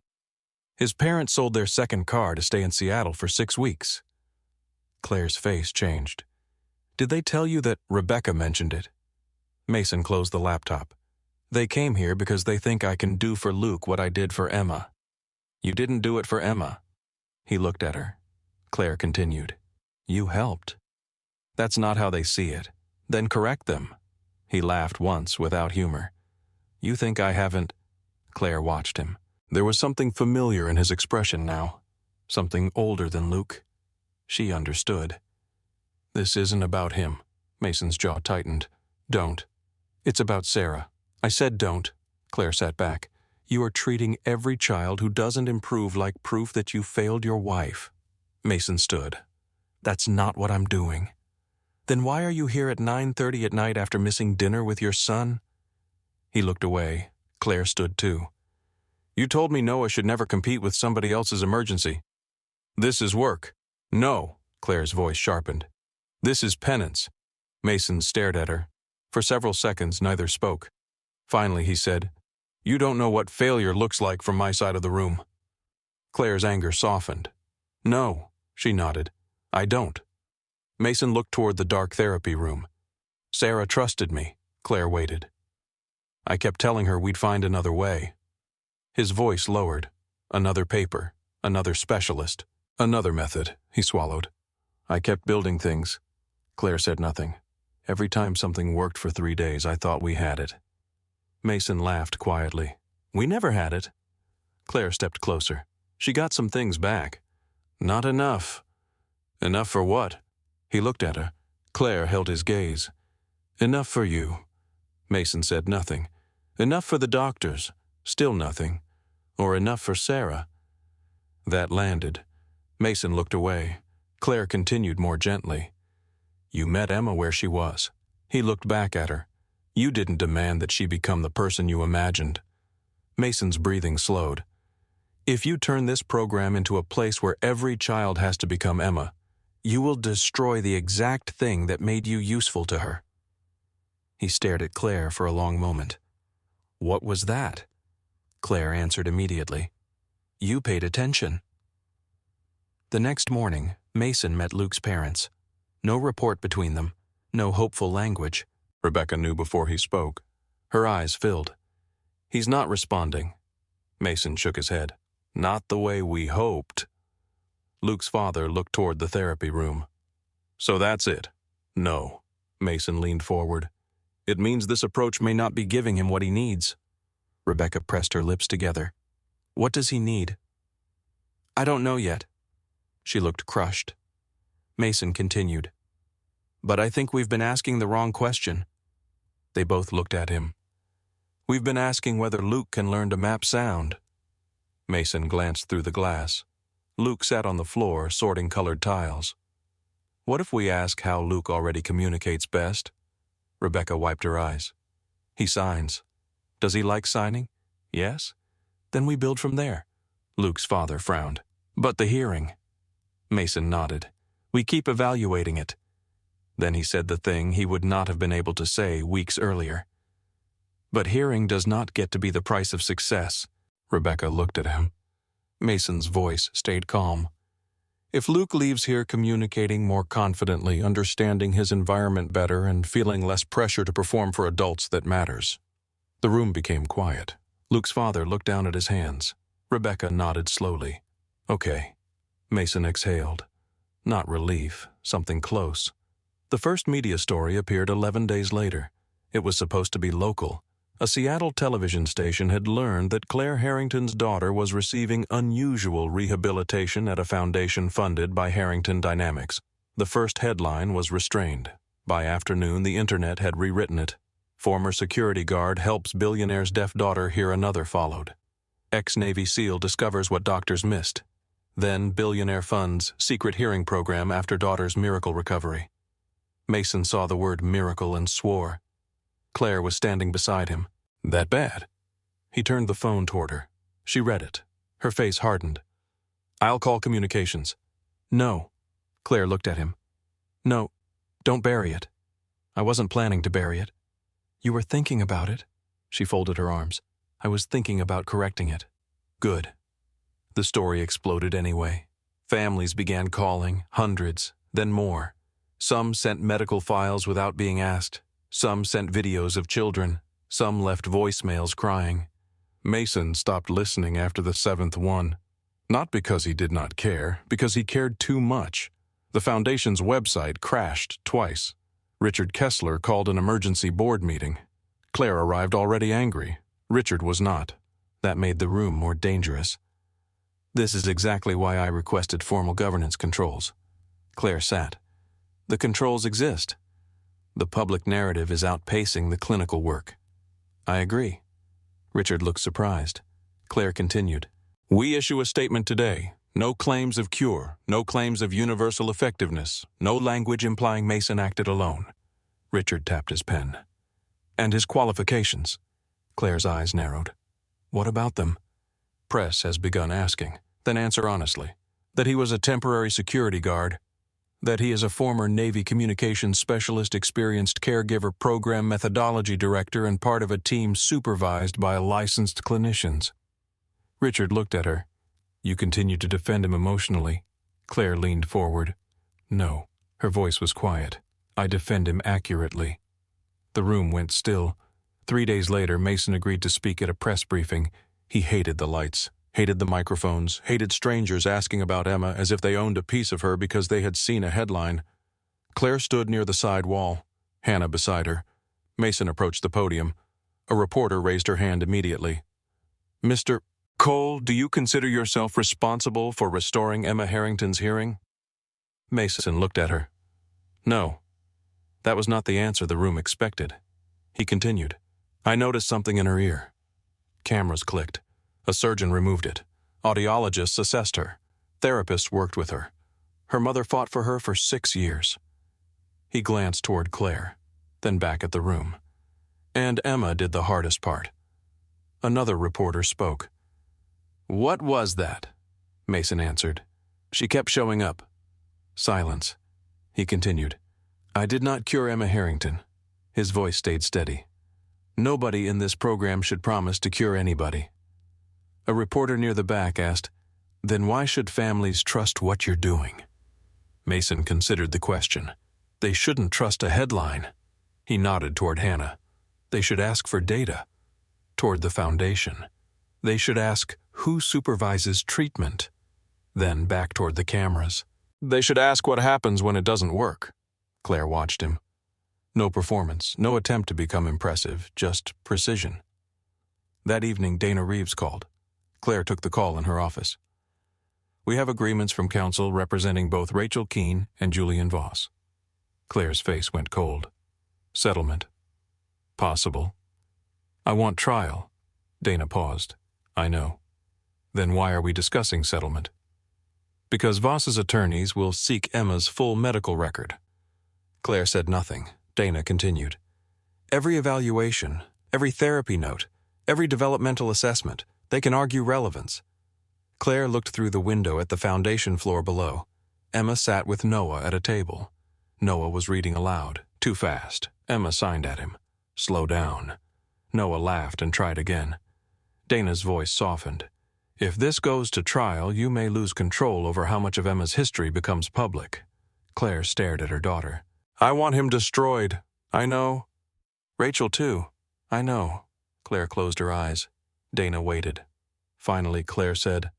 His parents sold their second car to stay in Seattle for 6 weeks. Claire's face changed. Did they tell you that Rebecca mentioned it? Mason closed the laptop. They came here because they think I can do for Luke what I did for Emma. You didn't do it for Emma. He looked at her. Claire continued. You helped. That's not how they see it. Then correct them. He laughed once without humor. You think I haven't? Claire watched him. There was something familiar in his expression now. Something older than Luke. She understood. This isn't about him. Mason's jaw tightened. Don't. It's about Sarah. I said don't. Claire sat back. You are treating every child who doesn't improve like proof that you failed your wife. Mason stood. That's not what I'm doing. Then why are you here at 9:30 at night after missing dinner with your son? He looked away. Claire stood too. You told me Noah should never compete with somebody else's emergency. This is work. No, Claire's voice sharpened. This is penance. Mason stared at her. For several seconds, neither spoke. Finally, he said, You don't know what failure looks like from my side of the room. Claire's anger softened. No, she nodded. I don't. Mason looked toward the dark therapy room. Sarah trusted me. Claire waited. I kept telling her we'd find another way. His voice lowered. Another paper. Another specialist. Another method, he swallowed. I kept building things. Claire said nothing. Every time something worked for 3 days, I thought we had it. Mason laughed quietly. We never had it. Claire stepped closer. She got some things back. Not enough. Enough for what? He looked at her. Claire held his gaze. Enough for you. Mason said nothing. Enough for the doctors. Still nothing. Or enough for Sarah. That landed. Mason looked away. Claire continued more gently. You met Emma where she was. He looked back at her. You didn't demand that she become the person you imagined. Mason's breathing slowed. If you turn this program into a place where every child has to become Emma, you will destroy the exact thing that made you useful to her. He stared at Claire for a long moment. What was that? Claire answered immediately. You paid attention. The next morning, Mason met Luke's parents. No report between them, no hopeful language. Rebecca knew before he spoke. Her eyes filled. He's not responding. Mason shook his head. Not the way we hoped. Luke's father looked toward the therapy room. So that's it? No. Mason leaned forward. It means this approach may not be giving him what he needs. Rebecca pressed her lips together. What does he need? I don't know yet. She looked crushed. Mason continued. But I think we've been asking the wrong question. They both looked at him. We've been asking whether Luke can learn to map sound. Mason glanced through the glass. Luke sat on the floor, sorting colored tiles. What if we ask how Luke already communicates best? Rebecca wiped her eyes. He signs. Does he like signing? Yes? Then we build from there. Luke's father frowned. But the hearing? Mason nodded. We keep evaluating it. Then he said the thing he would not have been able to say weeks earlier. But hearing does not get to be the price of success. Rebecca looked at him. Mason's voice stayed calm. If Luke leaves here communicating more confidently, understanding his environment better, and feeling less pressure to perform for adults, that matters. The room became quiet. Luke's father looked down at his hands. Rebecca nodded slowly. Okay. Mason exhaled. Not relief, something close. The first media story appeared 11 days later. It was supposed to be local. A Seattle television station had learned that Claire Harrington's daughter was receiving unusual rehabilitation at a foundation funded by Harrington Dynamics. The first headline was restrained. By afternoon, the internet had rewritten it. Former security guard helps billionaire's deaf daughter hear another followed. Ex-Navy SEAL discovers what doctors missed. Then billionaire funds secret hearing program after daughter's miracle recovery. Mason saw the word miracle and swore. Claire was standing beside him. That bad? He turned the phone toward her. She read it. Her face hardened. I'll call communications. No. Claire looked at him. No, don't bury it. I wasn't planning to bury it. You were thinking about it. She folded her arms. I was thinking about correcting it. Good. The story exploded anyway. Families began calling, hundreds, then more. Some sent medical files without being asked. Some sent videos of children. Some left voicemails crying. Mason stopped listening after the 7th one. Not because he did not care, because he cared too much. The foundation's website crashed twice. Richard Kessler called an emergency board meeting. Claire arrived already angry. Richard was not. That made the room more dangerous. This is exactly why I requested formal governance controls. Claire sat. The controls exist. The public narrative is outpacing the clinical work. I agree. Richard looked surprised. Claire continued. We issue a statement today. No claims of cure, no claims of universal effectiveness, no language implying Mason acted alone. Richard tapped his pen. And his qualifications? Claire's eyes narrowed. What about them? Press has begun asking. Then answer honestly. That he was a temporary security guard. That he is a former Navy communications specialist, experienced caregiver program methodology director, and part of a team supervised by licensed clinicians. Richard looked at her. You continue to defend him emotionally. Claire leaned forward. No. Her voice was quiet. I defend him accurately. The room went still. 3 days later, Mason agreed to speak at a press briefing. He hated the lights, hated the microphones, hated strangers asking about Emma as if they owned a piece of her because they had seen a headline. Claire stood near the side wall, Hannah beside her. Mason approached the podium. A reporter raised her hand immediately. Mr. Cole, do you consider yourself responsible for restoring Emma Harrington's hearing? Mason looked at her. No. That was not the answer the room expected. He continued. I noticed something in her ear. Cameras clicked. A surgeon removed it. Audiologists assessed her. Therapists worked with her. Her mother fought for her for 6 years. He glanced toward Claire, then back at the room. And Emma did the hardest part. Another reporter spoke. What was that? Mason answered. She kept showing up. Silence. He continued. I did not cure Emma Harrington. His voice stayed steady. Nobody in this program should promise to cure anybody. A reporter near the back asked, Then why should families trust what you're doing? Mason considered the question. They shouldn't trust a headline. He nodded toward Hannah. They should ask for data. Toward the foundation. They should ask, who supervises treatment? Then back toward the cameras. They should ask what happens when it doesn't work. Claire watched him. No performance, no attempt to become impressive, just precision. That evening, Dana Reeves called. Claire took the call in her office. We have agreements from counsel representing both Rachel Keene and Julian Voss. Claire's face went cold. Settlement. Possible. I want trial. Dana paused. I know. Then why are we discussing settlement? Because Voss's attorneys will seek Emma's full medical record. Claire said nothing. Dana continued. Every evaluation, every therapy note, every developmental assessment, they can argue relevance. Claire looked through the window at the foundation floor below. Emma sat with Noah at a table. Noah was reading aloud, too fast. Emma signed at him. Slow down. Noah laughed and tried again. Dana's voice softened. If this goes to trial, you may lose control over how much of Emma's history becomes public. Claire stared at her daughter. I want him destroyed. I know. Rachel, too. I know. Claire closed her eyes. Dana waited. Finally, Claire said,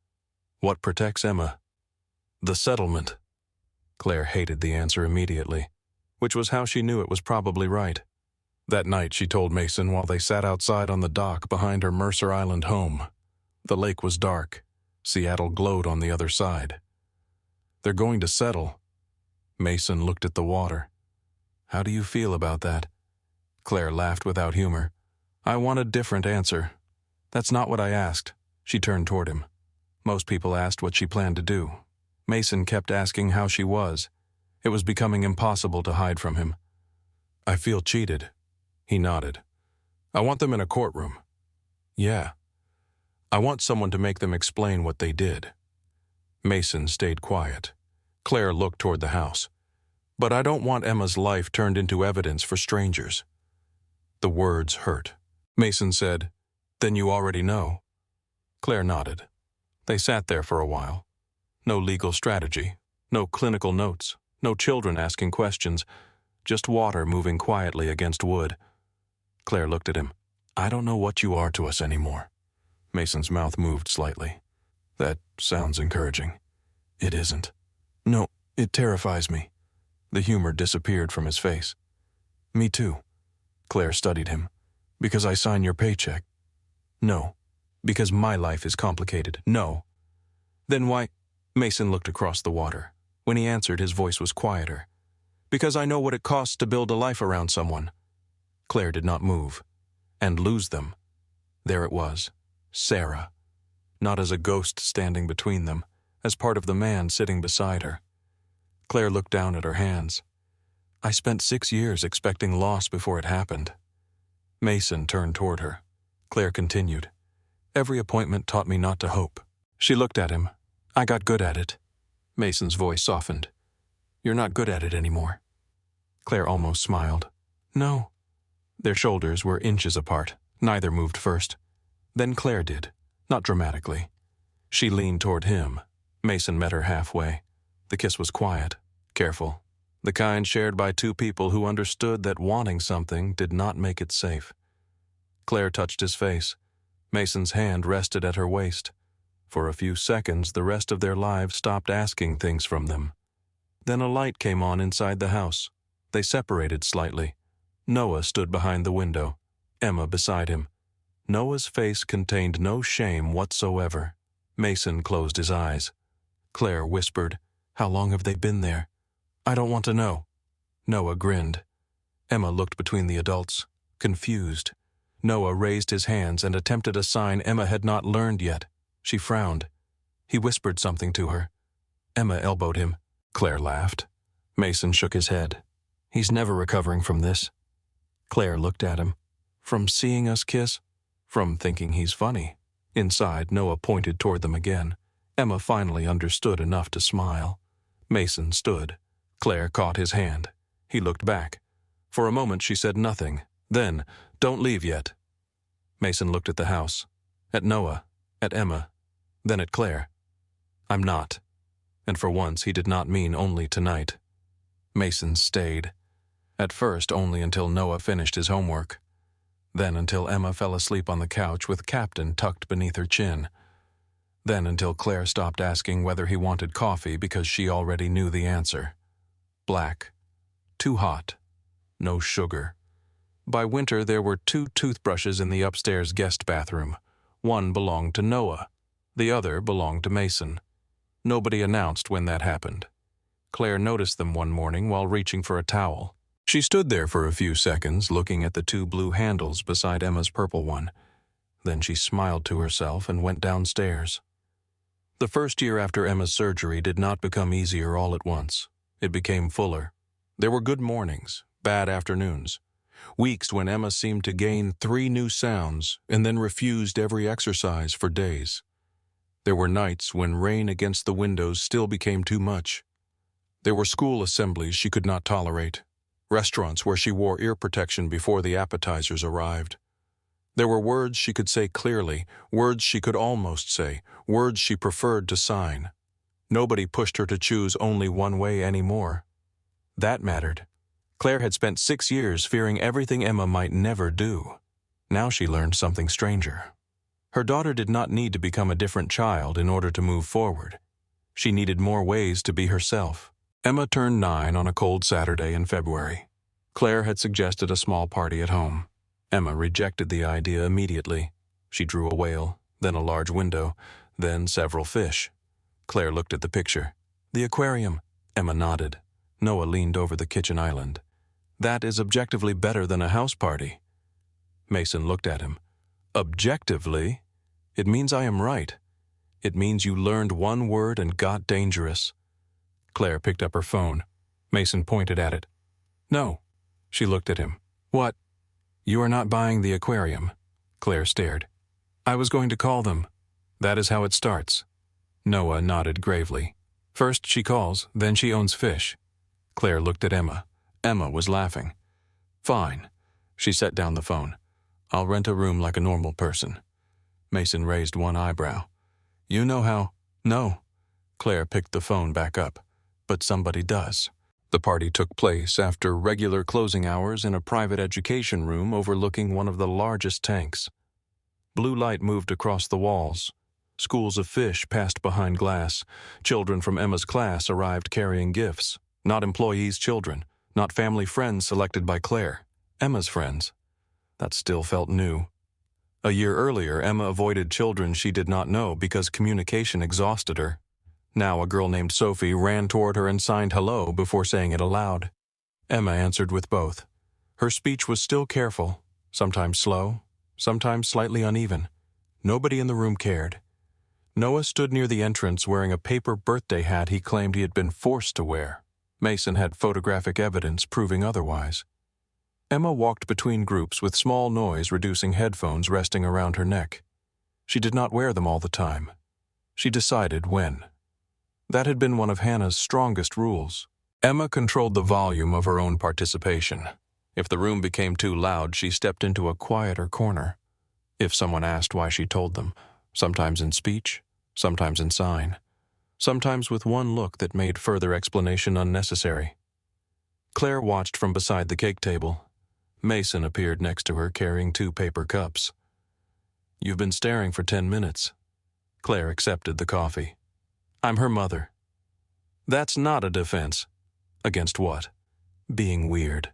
What protects Emma? The settlement. Claire hated the answer immediately, which was how she knew it was probably right. That night, she told Mason while they sat outside on the dock behind her Mercer Island home. The lake was dark. Seattle glowed on the other side. They're going to settle. Mason looked at the water. How do you feel about that? Claire laughed without humor. I want a different answer. That's not what I asked. She turned toward him. Most people asked what she planned to do. Mason kept asking how she was. It was becoming impossible to hide from him. I feel cheated. He nodded. I want them in a courtroom. Yeah. I want someone to make them explain what they did. Mason stayed quiet. Claire looked toward the house. But I don't want Emma's life turned into evidence for strangers. The words hurt. Mason said, Then you already know. Claire nodded. They sat there for a while. No legal strategy, no clinical notes, no children asking questions, just water moving quietly against wood. Claire looked at him. I don't know what you are to us anymore. Mason's mouth moved slightly. That sounds encouraging. It isn't. No, it terrifies me. The humor disappeared from his face. Me too. Claire studied him. Because I sign your paycheck. No. Because my life is complicated. No. Then why? Mason looked across the water. When he answered, his voice was quieter. Because I know what it costs to build a life around someone. Claire did not move. And lose them. There it was. Sarah. not as a ghost standing between them, as part of the man sitting beside her. Claire looked down at her hands. I spent 6 years expecting loss before it happened. Mason turned toward her. Claire continued. Every appointment taught me not to hope. She looked at him. I got good at it. Mason's voice softened. You're not good at it anymore. Claire almost smiled. No. Their shoulders were inches apart. Neither moved first. Then Claire did, not dramatically. She leaned toward him. Mason met her halfway. The kiss was quiet, careful, the kind shared by two people who understood that wanting something did not make it safe. Claire touched his face. Mason's hand rested at her waist. For a few seconds, the rest of their lives stopped asking things from them. Then a light came on inside the house. They separated slightly. Noah stood behind the window, Emma beside him. Noah's face contained no shame whatsoever. Mason closed his eyes. Claire whispered, How long have they been there? I don't want to know. Noah grinned. Emma looked between the adults, confused. Noah raised his hands and attempted a sign Emma had not learned yet. She frowned. He whispered something to her. Emma elbowed him. Claire laughed. Mason shook his head. He's never recovering from this. Claire looked at him. From seeing us kiss? From thinking he's funny. Inside, Noah pointed toward them again. Emma finally understood enough to smile. Mason stood. Claire caught his hand. He looked back. For a moment she said nothing. Then, Don't leave yet. Mason looked at the house. At Noah. At Emma. Then at Claire. I'm not. And for once he did not mean only tonight. Mason stayed. At first only until Noah finished his homework. Then until Emma fell asleep on the couch with Captain tucked beneath her chin. Then until Claire stopped asking whether he wanted coffee because she already knew the answer. Black. Too hot. No sugar. By winter there were 2 toothbrushes in the upstairs guest bathroom. One belonged to Noah. The other belonged to Mason. Nobody announced when that happened. Claire noticed them one morning while reaching for a towel. She stood there for a few seconds looking at the 2 blue handles beside Emma's purple one. Then she smiled to herself and went downstairs. The first year after Emma's surgery did not become easier all at once. It became fuller. There were good mornings, bad afternoons. Weeks when Emma seemed to gain 3 new sounds and then refused every exercise for days. There were nights when rain against the windows still became too much. There were school assemblies she could not tolerate, restaurants where she wore ear protection before the appetizers arrived. There were words she could say clearly, words she could almost say, words she preferred to sign. Nobody pushed her to choose only one way anymore. That mattered. Claire had spent 6 years fearing everything Emma might never do. Now she learned something stranger. Her daughter did not need to become a different child in order to move forward. She needed more ways to be herself. Emma turned 9 on a cold Saturday in February. Claire had suggested a small party at home. Emma rejected the idea immediately. She drew a whale, then a large window, then several fish. Claire looked at the picture. The aquarium. Emma nodded. Noah leaned over the kitchen island. That is objectively better than a house party. Mason looked at him. Objectively? It means I am right. It means you learned one word and got dangerous. Claire picked up her phone. Mason pointed at it. No. She looked at him. What? You are not buying the aquarium. Claire stared. I was going to call them. That is how it starts. Noah nodded gravely. First she calls, then she owns fish. Claire looked at Emma. Emma was laughing. Fine. She set down the phone. I'll rent a room like a normal person. Mason raised one eyebrow. You know how? No. Claire picked the phone back up. But somebody does. The party took place after regular closing hours in a private education room overlooking one of the largest tanks. Blue light moved across the walls. Schools of fish passed behind glass. Children from Emma's class arrived carrying gifts. Not employees' children. Not family friends selected by Claire. Emma's friends. That still felt new. A year earlier, Emma avoided children she did not know because communication exhausted her. Now a girl named Sophie ran toward her and signed hello before saying it aloud. Emma answered with both. Her speech was still careful, sometimes slow, sometimes slightly uneven. Nobody in the room cared. Noah stood near the entrance wearing a paper birthday hat he claimed he had been forced to wear. Mason had photographic evidence proving otherwise. Emma walked between groups with small noise-reducing headphones resting around her neck. She did not wear them all the time. She decided when. That had been one of Hannah's strongest rules. Emma controlled the volume of her own participation. If the room became too loud, she stepped into a quieter corner. If someone asked why she told them, sometimes in speech, sometimes in sign, sometimes with one look that made further explanation unnecessary. Claire watched from beside the cake table. Mason appeared next to her carrying 2 paper cups. "You've been staring for 10 minutes. Claire accepted the coffee. "I'm her mother." "That's not a defense." "Against what?" "Being weird."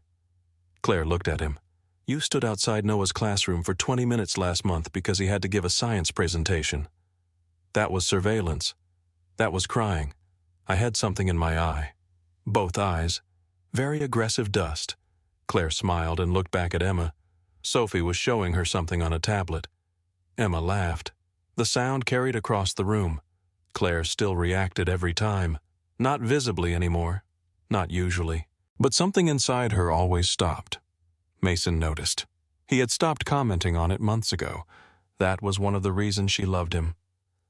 Claire looked at him. "You stood outside Noah's classroom for 20 minutes last month because he had to give a science presentation. That was surveillance. That was crying. I had something in my eye. Both eyes. Very aggressive dust." Claire smiled and looked back at Emma. Sophie was showing her something on a tablet. Emma laughed. The sound carried across the room. Claire still reacted every time. Not visibly anymore. Not usually. But something inside her always stopped. Mason noticed. He had stopped commenting on it months ago. That was one of the reasons she loved him.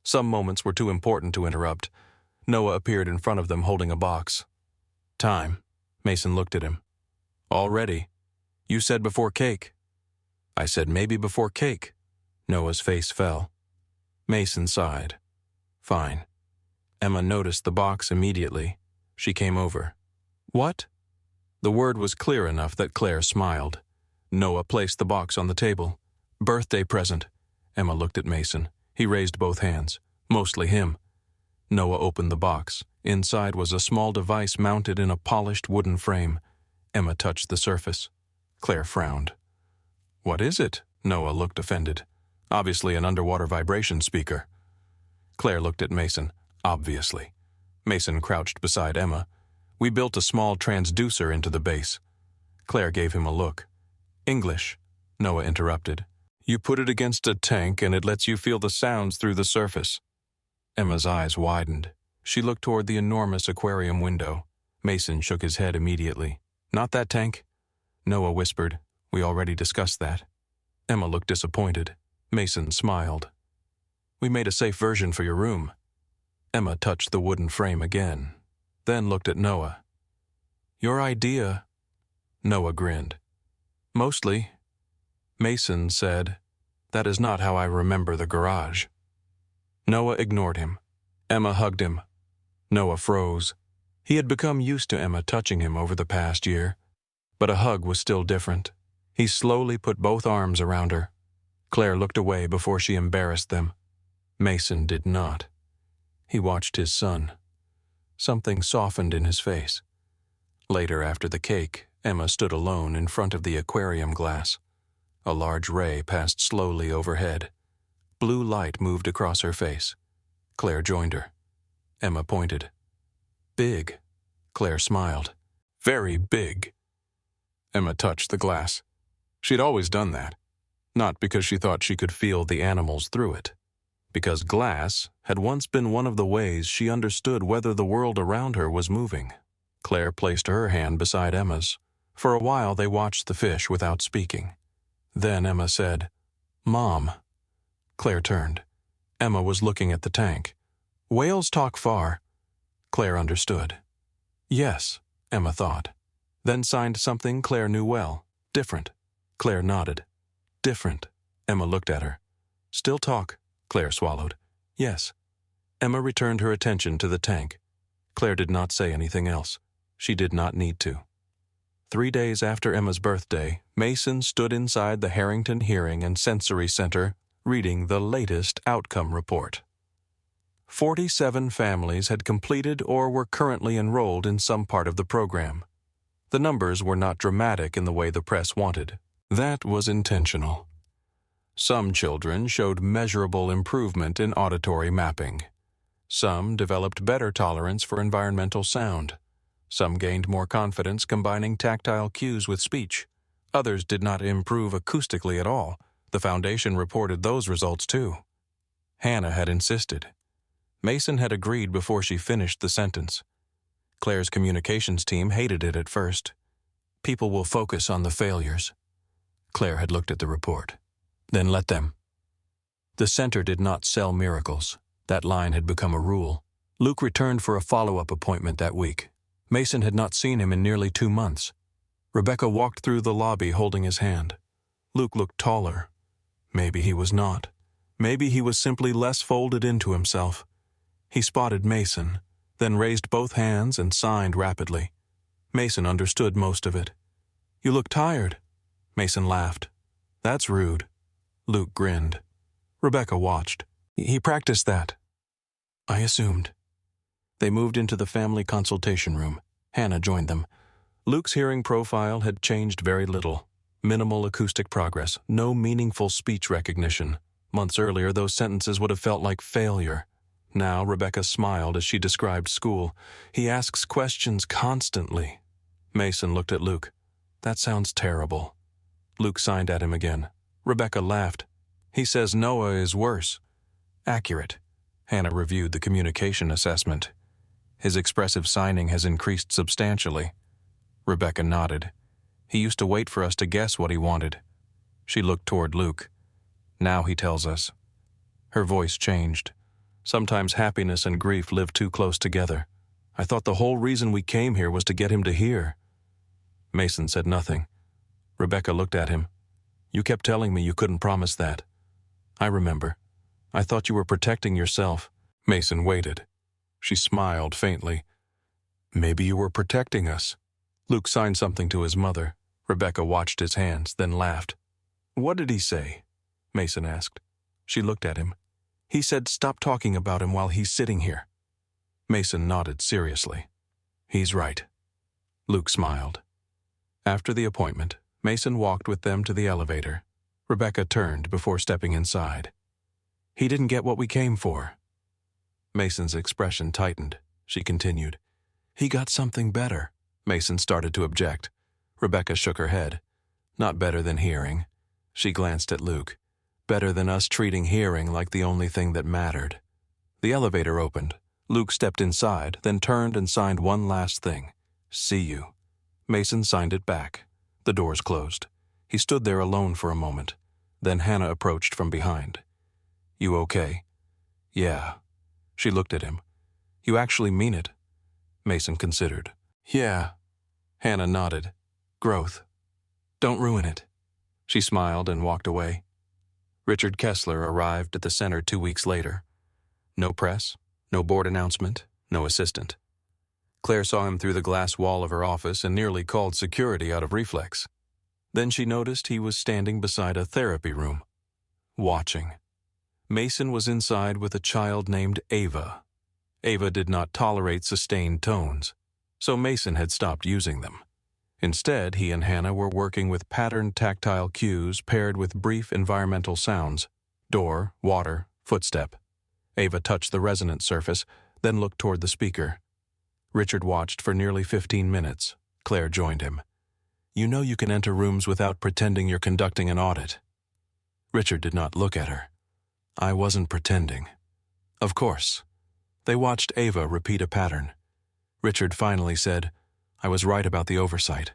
Some moments were too important to interrupt. Noah appeared in front of them holding a box. "Time." Mason looked at him. "Already? You said before cake." "I said maybe before cake." Noah's face fell. Mason sighed. "Fine." Emma noticed the box immediately. She came over. "What?" The word was clear enough that Claire smiled. Noah placed the box on the table. "Birthday present." Emma looked at Mason. He raised both hands. Mostly him. Noah opened the box. Inside was a small device mounted in a polished wooden frame. Emma touched the surface. Claire frowned. "What is it?" Noah looked offended. "Obviously an underwater vibration speaker." Claire looked at Mason. "Obviously." Mason crouched beside Emma. "We built a small transducer into the base." Claire gave him a look. "English," Noah interrupted. "You put it against a tank and it lets you feel the sounds through the surface." Emma's eyes widened. She looked toward the enormous aquarium window. Mason shook his head immediately. "Not that tank." Noah whispered. "We already discussed that." Emma looked disappointed. Mason smiled. "We made a safe version for your room." Emma touched the wooden frame again, then looked at Noah. "Your idea." Noah grinned. "Mostly." Mason said, "That is not how I remember the garage." Noah ignored him. Emma hugged him. Noah froze. He had become used to Emma touching him over the past year, but a hug was still different. He slowly put both arms around her. Claire looked away before she embarrassed them. Mason did not. He watched his son. Something softened in his face. Later, after the cake, Emma stood alone in front of the aquarium glass. A large ray passed slowly overhead. Blue light moved across her face. Claire joined her. Emma pointed. "Big." Claire smiled. "Very big." Emma touched the glass. She'd always done that. Not because she thought she could feel the animals through it. Because glass had once been one of the ways she understood whether the world around her was moving. Claire placed her hand beside Emma's. For a while they watched the fish without speaking. Then Emma said, "Mom." Claire turned. Emma was looking at the tank. "Whales talk far." Claire understood. "Yes," Emma thought. Then signed something Claire knew well. "Different." Claire nodded. "Different." Emma looked at her. "Still talk." Claire swallowed. "Yes." Emma returned her attention to the tank. Claire did not say anything else. She did not need to. 3 days after Emma's birthday, Mason stood inside the Harrington Hearing and Sensory Center reading the latest outcome report. 47 families had completed or were currently enrolled in some part of the program. The numbers were not dramatic in the way the press wanted. That was intentional. Some children showed measurable improvement in auditory mapping. Some developed better tolerance for environmental sound. Some gained more confidence combining tactile cues with speech. Others did not improve acoustically at all. The foundation reported those results too. Hannah had insisted. Mason had agreed before she finished the sentence. Claire's communications team hated it at first. People will focus on the failures. Claire had looked at the report. Then let them. The center did not sell miracles. That line had become a rule. Luke returned for a follow-up appointment that week. Mason had not seen him in nearly 2 months. Rebecca walked through the lobby holding his hand. Luke looked taller. Maybe he was not. Maybe he was simply less folded into himself. He spotted Mason, then raised both hands and signed rapidly. Mason understood most of it. "You look tired." Mason laughed. "That's rude." Luke grinned. Rebecca watched. "He practiced that." "I assumed." They moved into the family consultation room. Hannah joined them. Luke's hearing profile had changed very little. Minimal acoustic progress, no meaningful speech recognition. Months earlier, those sentences would have felt like failure. Now, Rebecca smiled as she described school. "He asks questions constantly." Mason looked at Luke. "That sounds terrible." Luke signed at him again. Rebecca laughed. "He says Noah is worse." "Accurate." Hannah reviewed the communication assessment. "His expressive signing has increased substantially." Rebecca nodded. "He used to wait for us to guess what he wanted." She looked toward Luke. "Now he tells us." Her voice changed. "Sometimes happiness and grief live too close together. I thought the whole reason we came here was to get him to hear." Mason said nothing. Rebecca looked at him. "You kept telling me you couldn't promise that." "I remember. I thought you were protecting yourself." Mason waited. She smiled faintly. "Maybe you were protecting us." Luke signed something to his mother. Rebecca watched his hands, then laughed. "What did he say?" Mason asked. She looked at him. "He said stop talking about him while he's sitting here." Mason nodded seriously. "He's right." Luke smiled. After the appointment, Mason walked with them to the elevator. Rebecca turned before stepping inside. "He didn't get what we came for." Mason's expression tightened. She continued. "He got something better." Mason started to object. Rebecca shook her head. "Not better than hearing." She glanced at Luke. "Better than us treating hearing like the only thing that mattered." The elevator opened. Luke stepped inside, then turned and signed one last thing. "See you." Mason signed it back. The doors closed. He stood there alone for a moment. Then Hannah approached from behind. "You okay?" "Yeah." She looked at him. "You actually mean it?" Mason considered. "Yeah." Hannah nodded. "Growth. Don't ruin it." She smiled and walked away. Richard Kessler arrived at the center 2 weeks later. No press, no board announcement, no assistant. Claire saw him through the glass wall of her office and nearly called security out of reflex. Then she noticed he was standing beside a therapy room, watching. Mason was inside with a child named Ava. Ava did not tolerate sustained tones, so Mason had stopped using them. Instead, he and Hannah were working with patterned tactile cues paired with brief environmental sounds: door, water, footstep. Ava touched the resonant surface, then looked toward the speaker. Richard watched for nearly 15 minutes. Claire joined him. "You know you can enter rooms without pretending you're conducting an audit." Richard did not look at her. "I wasn't pretending." "Of course." They watched Ava repeat a pattern. Richard finally said, "I was right about the oversight."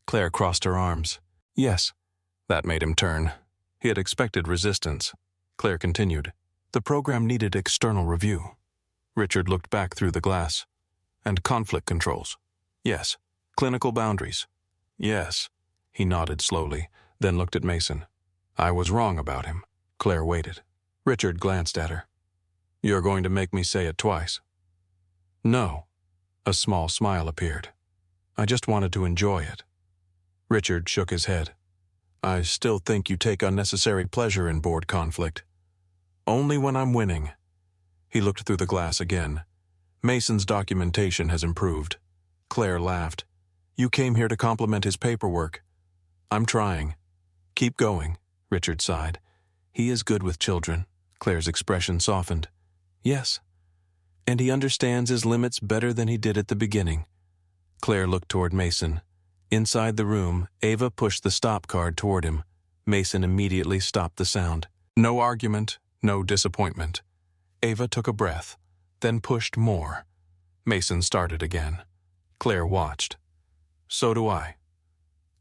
Claire crossed her arms. "Yes." That made him turn. He had expected resistance. Claire continued. "The program needed external review." Richard looked back through the glass. "And conflict controls." "Yes." "Clinical boundaries." "Yes." He nodded slowly, then looked at Mason. "I was wrong about him." Claire waited. Richard glanced at her. "You're going to make me say it twice." "No." A small smile appeared. "I just wanted to enjoy it." Richard shook his head. "I still think you take unnecessary pleasure in board conflict." "Only when I'm winning." He looked through the glass again. "Mason's documentation has improved." Claire laughed. "You came here to compliment his paperwork." "I'm trying." "Keep going," Richard sighed. "He is good with children." Claire's expression softened. "Yes. And he understands his limits better than he did at the beginning." Claire looked toward Mason. Inside the room, Ava pushed the stop card toward him. Mason immediately stopped the sound. No argument, no disappointment. Ava took a breath. then pushed more. Mason started again. Claire watched. So do I.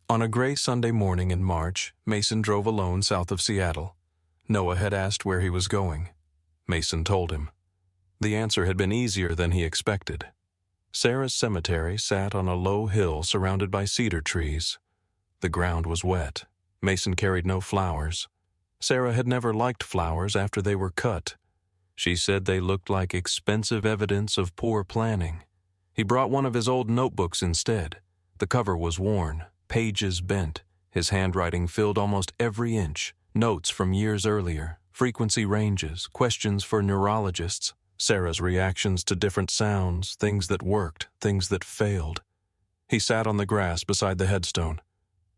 On a gray Sunday morning in March, Mason drove alone south of Seattle. Noah had asked where he was going. Mason told him. The answer had been easier than he expected. Sarah's cemetery sat on a low hill surrounded by cedar trees. The ground was wet. Mason carried no flowers. Sarah had never liked flowers after they were cut. She said they looked like expensive evidence of poor planning. He brought one of his old notebooks instead. The cover was worn, pages bent. His handwriting filled almost every inch. Notes from years earlier, frequency ranges, questions for neurologists, Sarah's reactions to different sounds, things that worked, things that failed. He sat on the grass beside the headstone.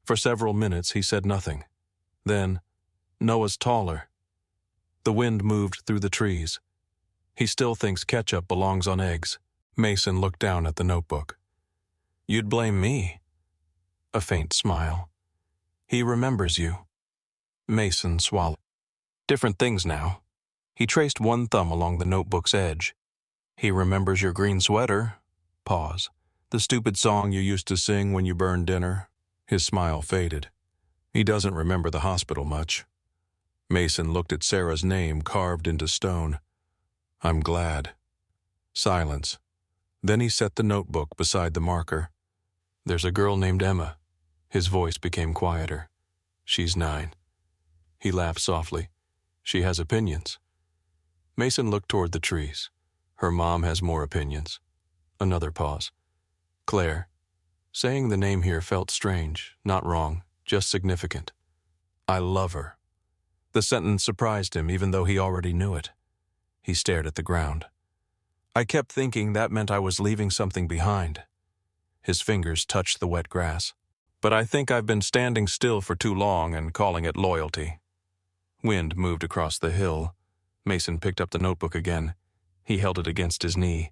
For several minutes he said nothing. Then, Noah's taller. The wind moved through the trees. He still thinks ketchup belongs on eggs. Mason looked down at the notebook. You'd blame me. A faint smile. He remembers you. Mason swallowed. Different things now. He traced one thumb along the notebook's edge. He remembers your green sweater. Pause. The stupid song you used to sing when you burned dinner. His smile faded. He doesn't remember the hospital much. Mason looked at Sarah's name carved into stone. I'm glad. Silence. Then he set the notebook beside the marker. There's a girl named Emma. His voice became quieter. She's 9. He laughed softly. She has opinions. Mason looked toward the trees. Her mom has more opinions. Another pause. Claire. Saying the name here felt strange, not wrong, just significant. I love her. The sentence surprised him even though he already knew it. He stared at the ground. I kept thinking that meant I was leaving something behind. His fingers touched the wet grass. But I think I've been standing still for too long and calling it loyalty. Wind moved across the hill. Mason picked up the notebook again. He held it against his knee.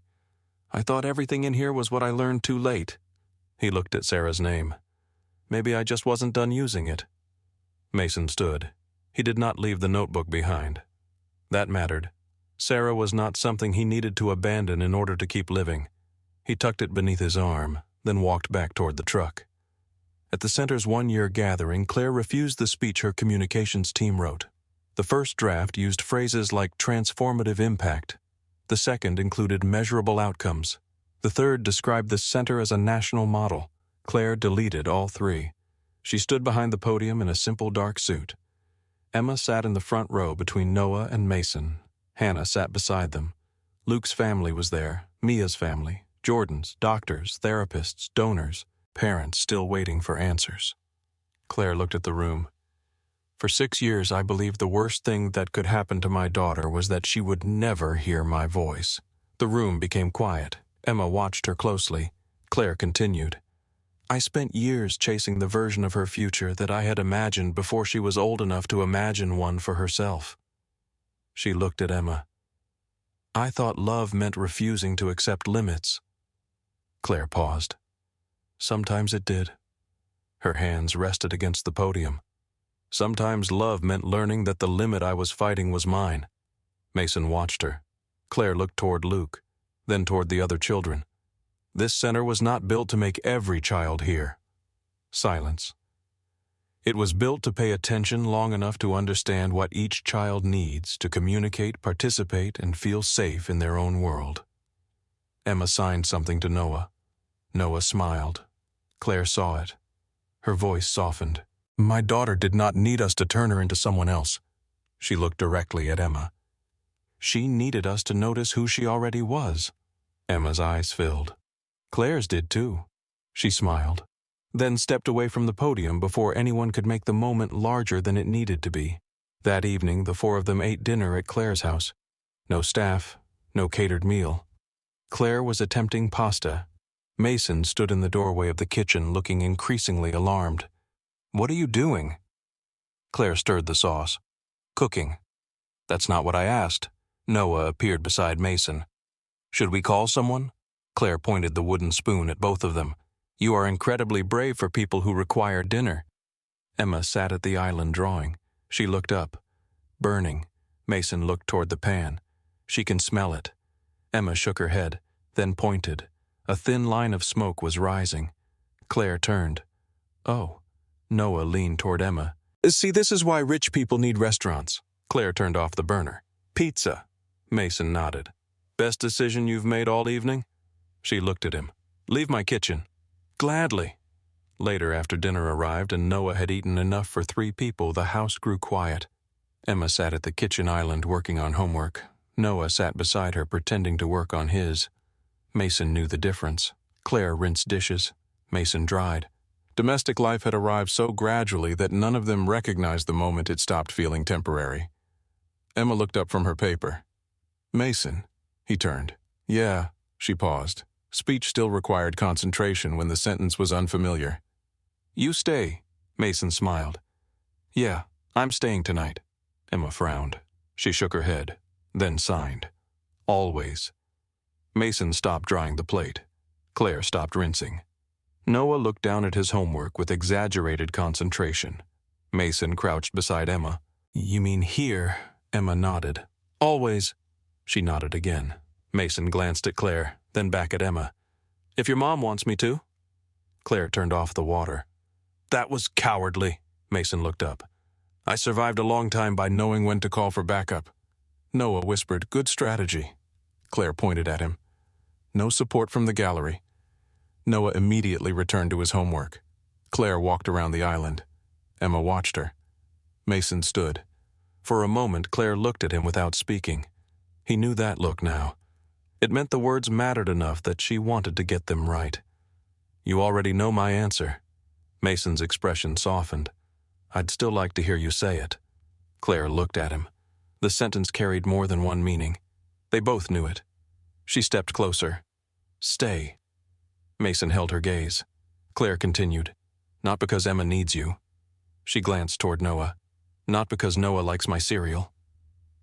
I thought everything in here was what I learned too late. He looked at Sarah's name. Maybe I just wasn't done using it. Mason stood. He did not leave the notebook behind. That mattered. Sarah was not something he needed to abandon in order to keep living. He tucked it beneath his arm, then walked back toward the truck. At the center's one-year gathering, Claire refused the speech her communications team wrote. The first draft used phrases like transformative impact. The second included measurable outcomes. The third described the center as a national model. Claire deleted all 3. She stood behind the podium in a simple dark suit. Emma sat in the front row between Noah and Mason. Hannah sat beside them. Luke's family was there, Mia's family, Jordan's, doctors, therapists, donors, parents still waiting for answers. Claire looked at the room. For 6 years, I believed the worst thing that could happen to my daughter was that she would never hear my voice. The room became quiet. Emma watched her closely. Claire continued. I spent years chasing the version of her future that I had imagined before she was old enough to imagine one for herself. She looked at Emma. I thought love meant refusing to accept limits. Claire paused. Sometimes it did. Her hands rested against the podium. Sometimes love meant learning that the limit I was fighting was mine. Mason watched her. Claire looked toward Luke, then toward the other children. This center was not built to make every child hear. Silence. It was built to pay attention long enough to understand what each child needs to communicate, participate, and feel safe in their own world. Emma signed something to Noah. Noah smiled. Claire saw it. Her voice softened. My daughter did not need us to turn her into someone else. She looked directly at Emma. She needed us to notice who she already was. Emma's eyes filled. Claire's did too. She smiled, then stepped away from the podium before anyone could make the moment larger than it needed to be. That evening, the 4 of them ate dinner at Claire's house. No staff, no catered meal. Claire was attempting pasta. Mason stood in the doorway of the kitchen looking increasingly alarmed. What are you doing? Claire stirred the sauce. Cooking. That's not what I asked. Noah appeared beside Mason. Should we call someone? Claire pointed the wooden spoon at both of them. You are incredibly brave for people who require dinner. Emma sat at the island drawing. She looked up. Burning. Mason looked toward the pan. She can smell it. Emma shook her head, then pointed. A thin line of smoke was rising. Claire turned. Oh. Noah leaned toward Emma. See, this is why rich people need restaurants. Claire turned off the burner. Pizza. Mason nodded. Best decision you've made all evening? She looked at him. Leave my kitchen. Gladly. Later, after dinner arrived and Noah had eaten enough for 3 people, the house grew quiet. Emma sat at the kitchen island working on homework. Noah sat beside her pretending to work on his. Mason knew the difference. Claire rinsed dishes. Mason dried. Domestic life had arrived so gradually that none of them recognized the moment it stopped feeling temporary. Emma looked up from her paper. Mason, he turned. Yeah, she paused. Speech still required concentration when the sentence was unfamiliar. You stay, Mason smiled. Yeah, I'm staying tonight. Emma frowned. She shook her head, then signed. Always. Mason stopped drying the plate. Claire stopped rinsing. Noah looked down at his homework with exaggerated concentration. Mason crouched beside Emma. You mean here? Emma nodded. Always. She nodded again. Mason glanced at Claire, then back at Emma. If your mom wants me to. Claire turned off the water. That was cowardly. Mason looked up. I survived a long time by knowing when to call for backup. Noah whispered, good strategy. Claire pointed at him. No support from the gallery. Noah immediately returned to his homework. Claire walked around the island. Emma watched her. Mason stood. For a moment, Claire looked at him without speaking. He knew that look now. It meant the words mattered enough that she wanted to get them right. You already know my answer. Mason's expression softened. I'd still like to hear you say it. Claire looked at him. The sentence carried more than one meaning. They both knew it. She stepped closer. Stay. Mason held her gaze. Claire continued. Not because Emma needs you. She glanced toward Noah. Not because Noah likes my cereal.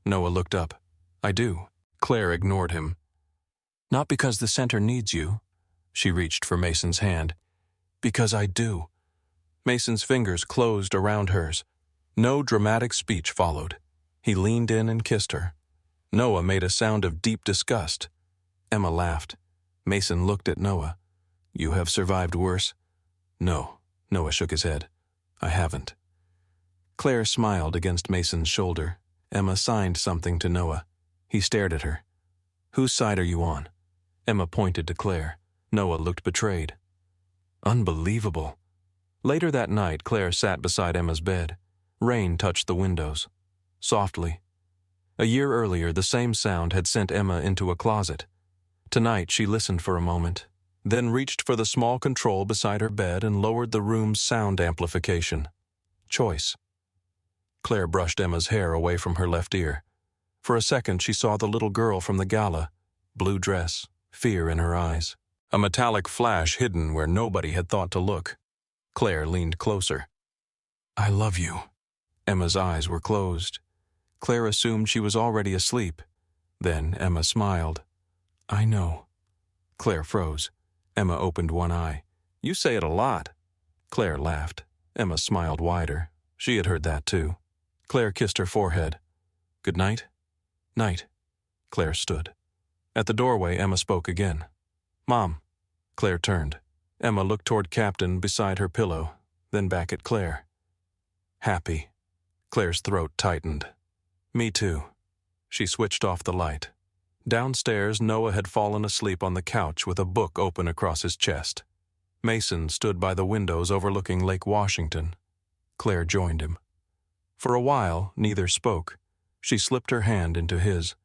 Noah looked up. I do. Claire ignored him. Not because the center needs you. She reached for Mason's hand. Because I do. Mason's fingers closed around hers. No dramatic speech followed. He leaned in and kissed her. Noah made a sound of deep disgust. Emma laughed. Mason looked at Noah. You have survived worse? No. Noah shook his head. I haven't. Claire smiled against Mason's shoulder. Emma signed something to Noah. He stared at her. Whose side are you on? Emma pointed to Claire. Noah looked betrayed. Unbelievable. Later that night, Claire sat beside Emma's bed. Rain touched the windows. Softly. A year earlier, the same sound had sent Emma into a closet. Tonight, she listened for a moment, then reached for the small control beside her bed and lowered the room's sound amplification. Choice. Claire brushed Emma's hair away from her left ear. For a second, she saw the little girl from the gala. Blue dress, fear in her eyes. A metallic flash hidden where nobody had thought to look. Claire leaned closer. I love you. Emma's eyes were closed. Claire assumed she was already asleep. Then Emma smiled. I know. Claire froze. Emma opened one eye. You say it a lot. Claire laughed. Emma smiled wider. She had heard that too. Claire kissed her forehead. Good night? Night. Claire stood. At the doorway, Emma spoke again. Mom. Claire turned. Emma looked toward Captain beside her pillow, then back at Claire. Happy. Claire's throat tightened. Me too. She switched off the light. Downstairs, Noah had fallen asleep on the couch with a book open across his chest. Mason stood by the windows overlooking Lake Washington. Claire joined him. For a while, neither spoke. She slipped her hand into his.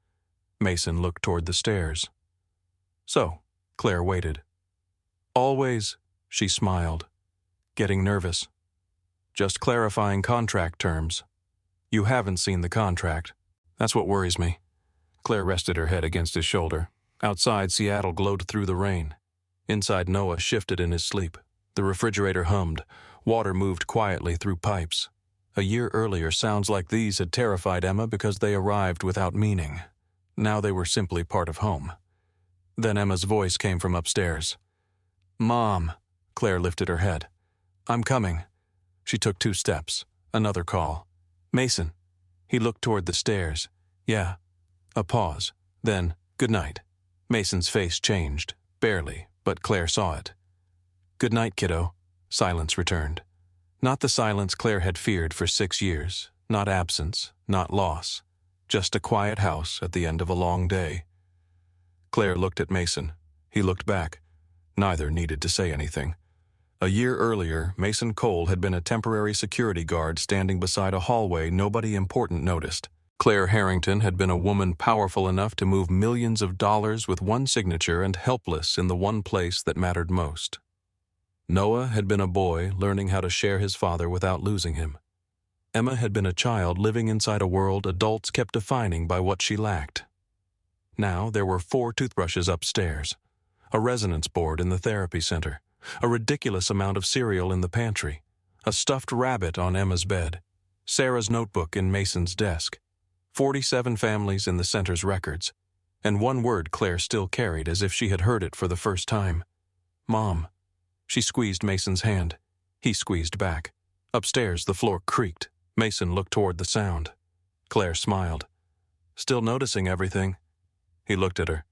Mason looked toward the stairs. So, Claire waited. Always, she smiled. Getting nervous. Just clarifying contract terms. You haven't seen the contract. That's what worries me. Claire rested her head against his shoulder. Outside, Seattle glowed through the rain. Inside, Noah shifted in his sleep. The refrigerator hummed. Water moved quietly through pipes. A year earlier, sounds like these had terrified Emma because they arrived without meaning. Now they were simply part of home. Then Emma's voice came from upstairs. Mom. Claire lifted her head. I'm coming. She took 2 steps. Another call. Mason. He looked toward the stairs. Yeah. A pause. Then, good night. Mason's face changed, barely, but Claire saw it. "Good night, kiddo." Silence returned. Not the silence Claire had feared for 6 years, not absence, not loss, just a quiet house at the end of a long day. Claire looked at Mason. He looked back. Neither needed to say anything. A year earlier, Mason Cole had been a temporary security guard standing beside a hallway nobody important noticed. Claire Harrington had been a woman powerful enough to move millions of dollars with one signature and helpless in the one place that mattered most. Noah had been a boy learning how to share his father without losing him. Emma had been a child living inside a world adults kept defining by what she lacked. Now there were 4 toothbrushes upstairs, a resonance board in the therapy center, a ridiculous amount of cereal in the pantry, a stuffed rabbit on Emma's bed, Sarah's notebook in Mason's desk, 47 families in the center's records, and one word Claire still carried as if she had heard it for the first time: Mom. She squeezed Mason's hand. He squeezed back. Upstairs, the floor creaked. Mason looked toward the sound. Claire smiled. "Still noticing everything?" He looked at her.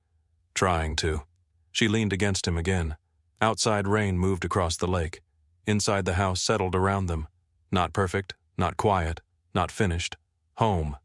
"Trying to." She leaned against him again. Outside rain moved across the lake. Inside the house settled around them. Not perfect, not quiet, not finished. Home.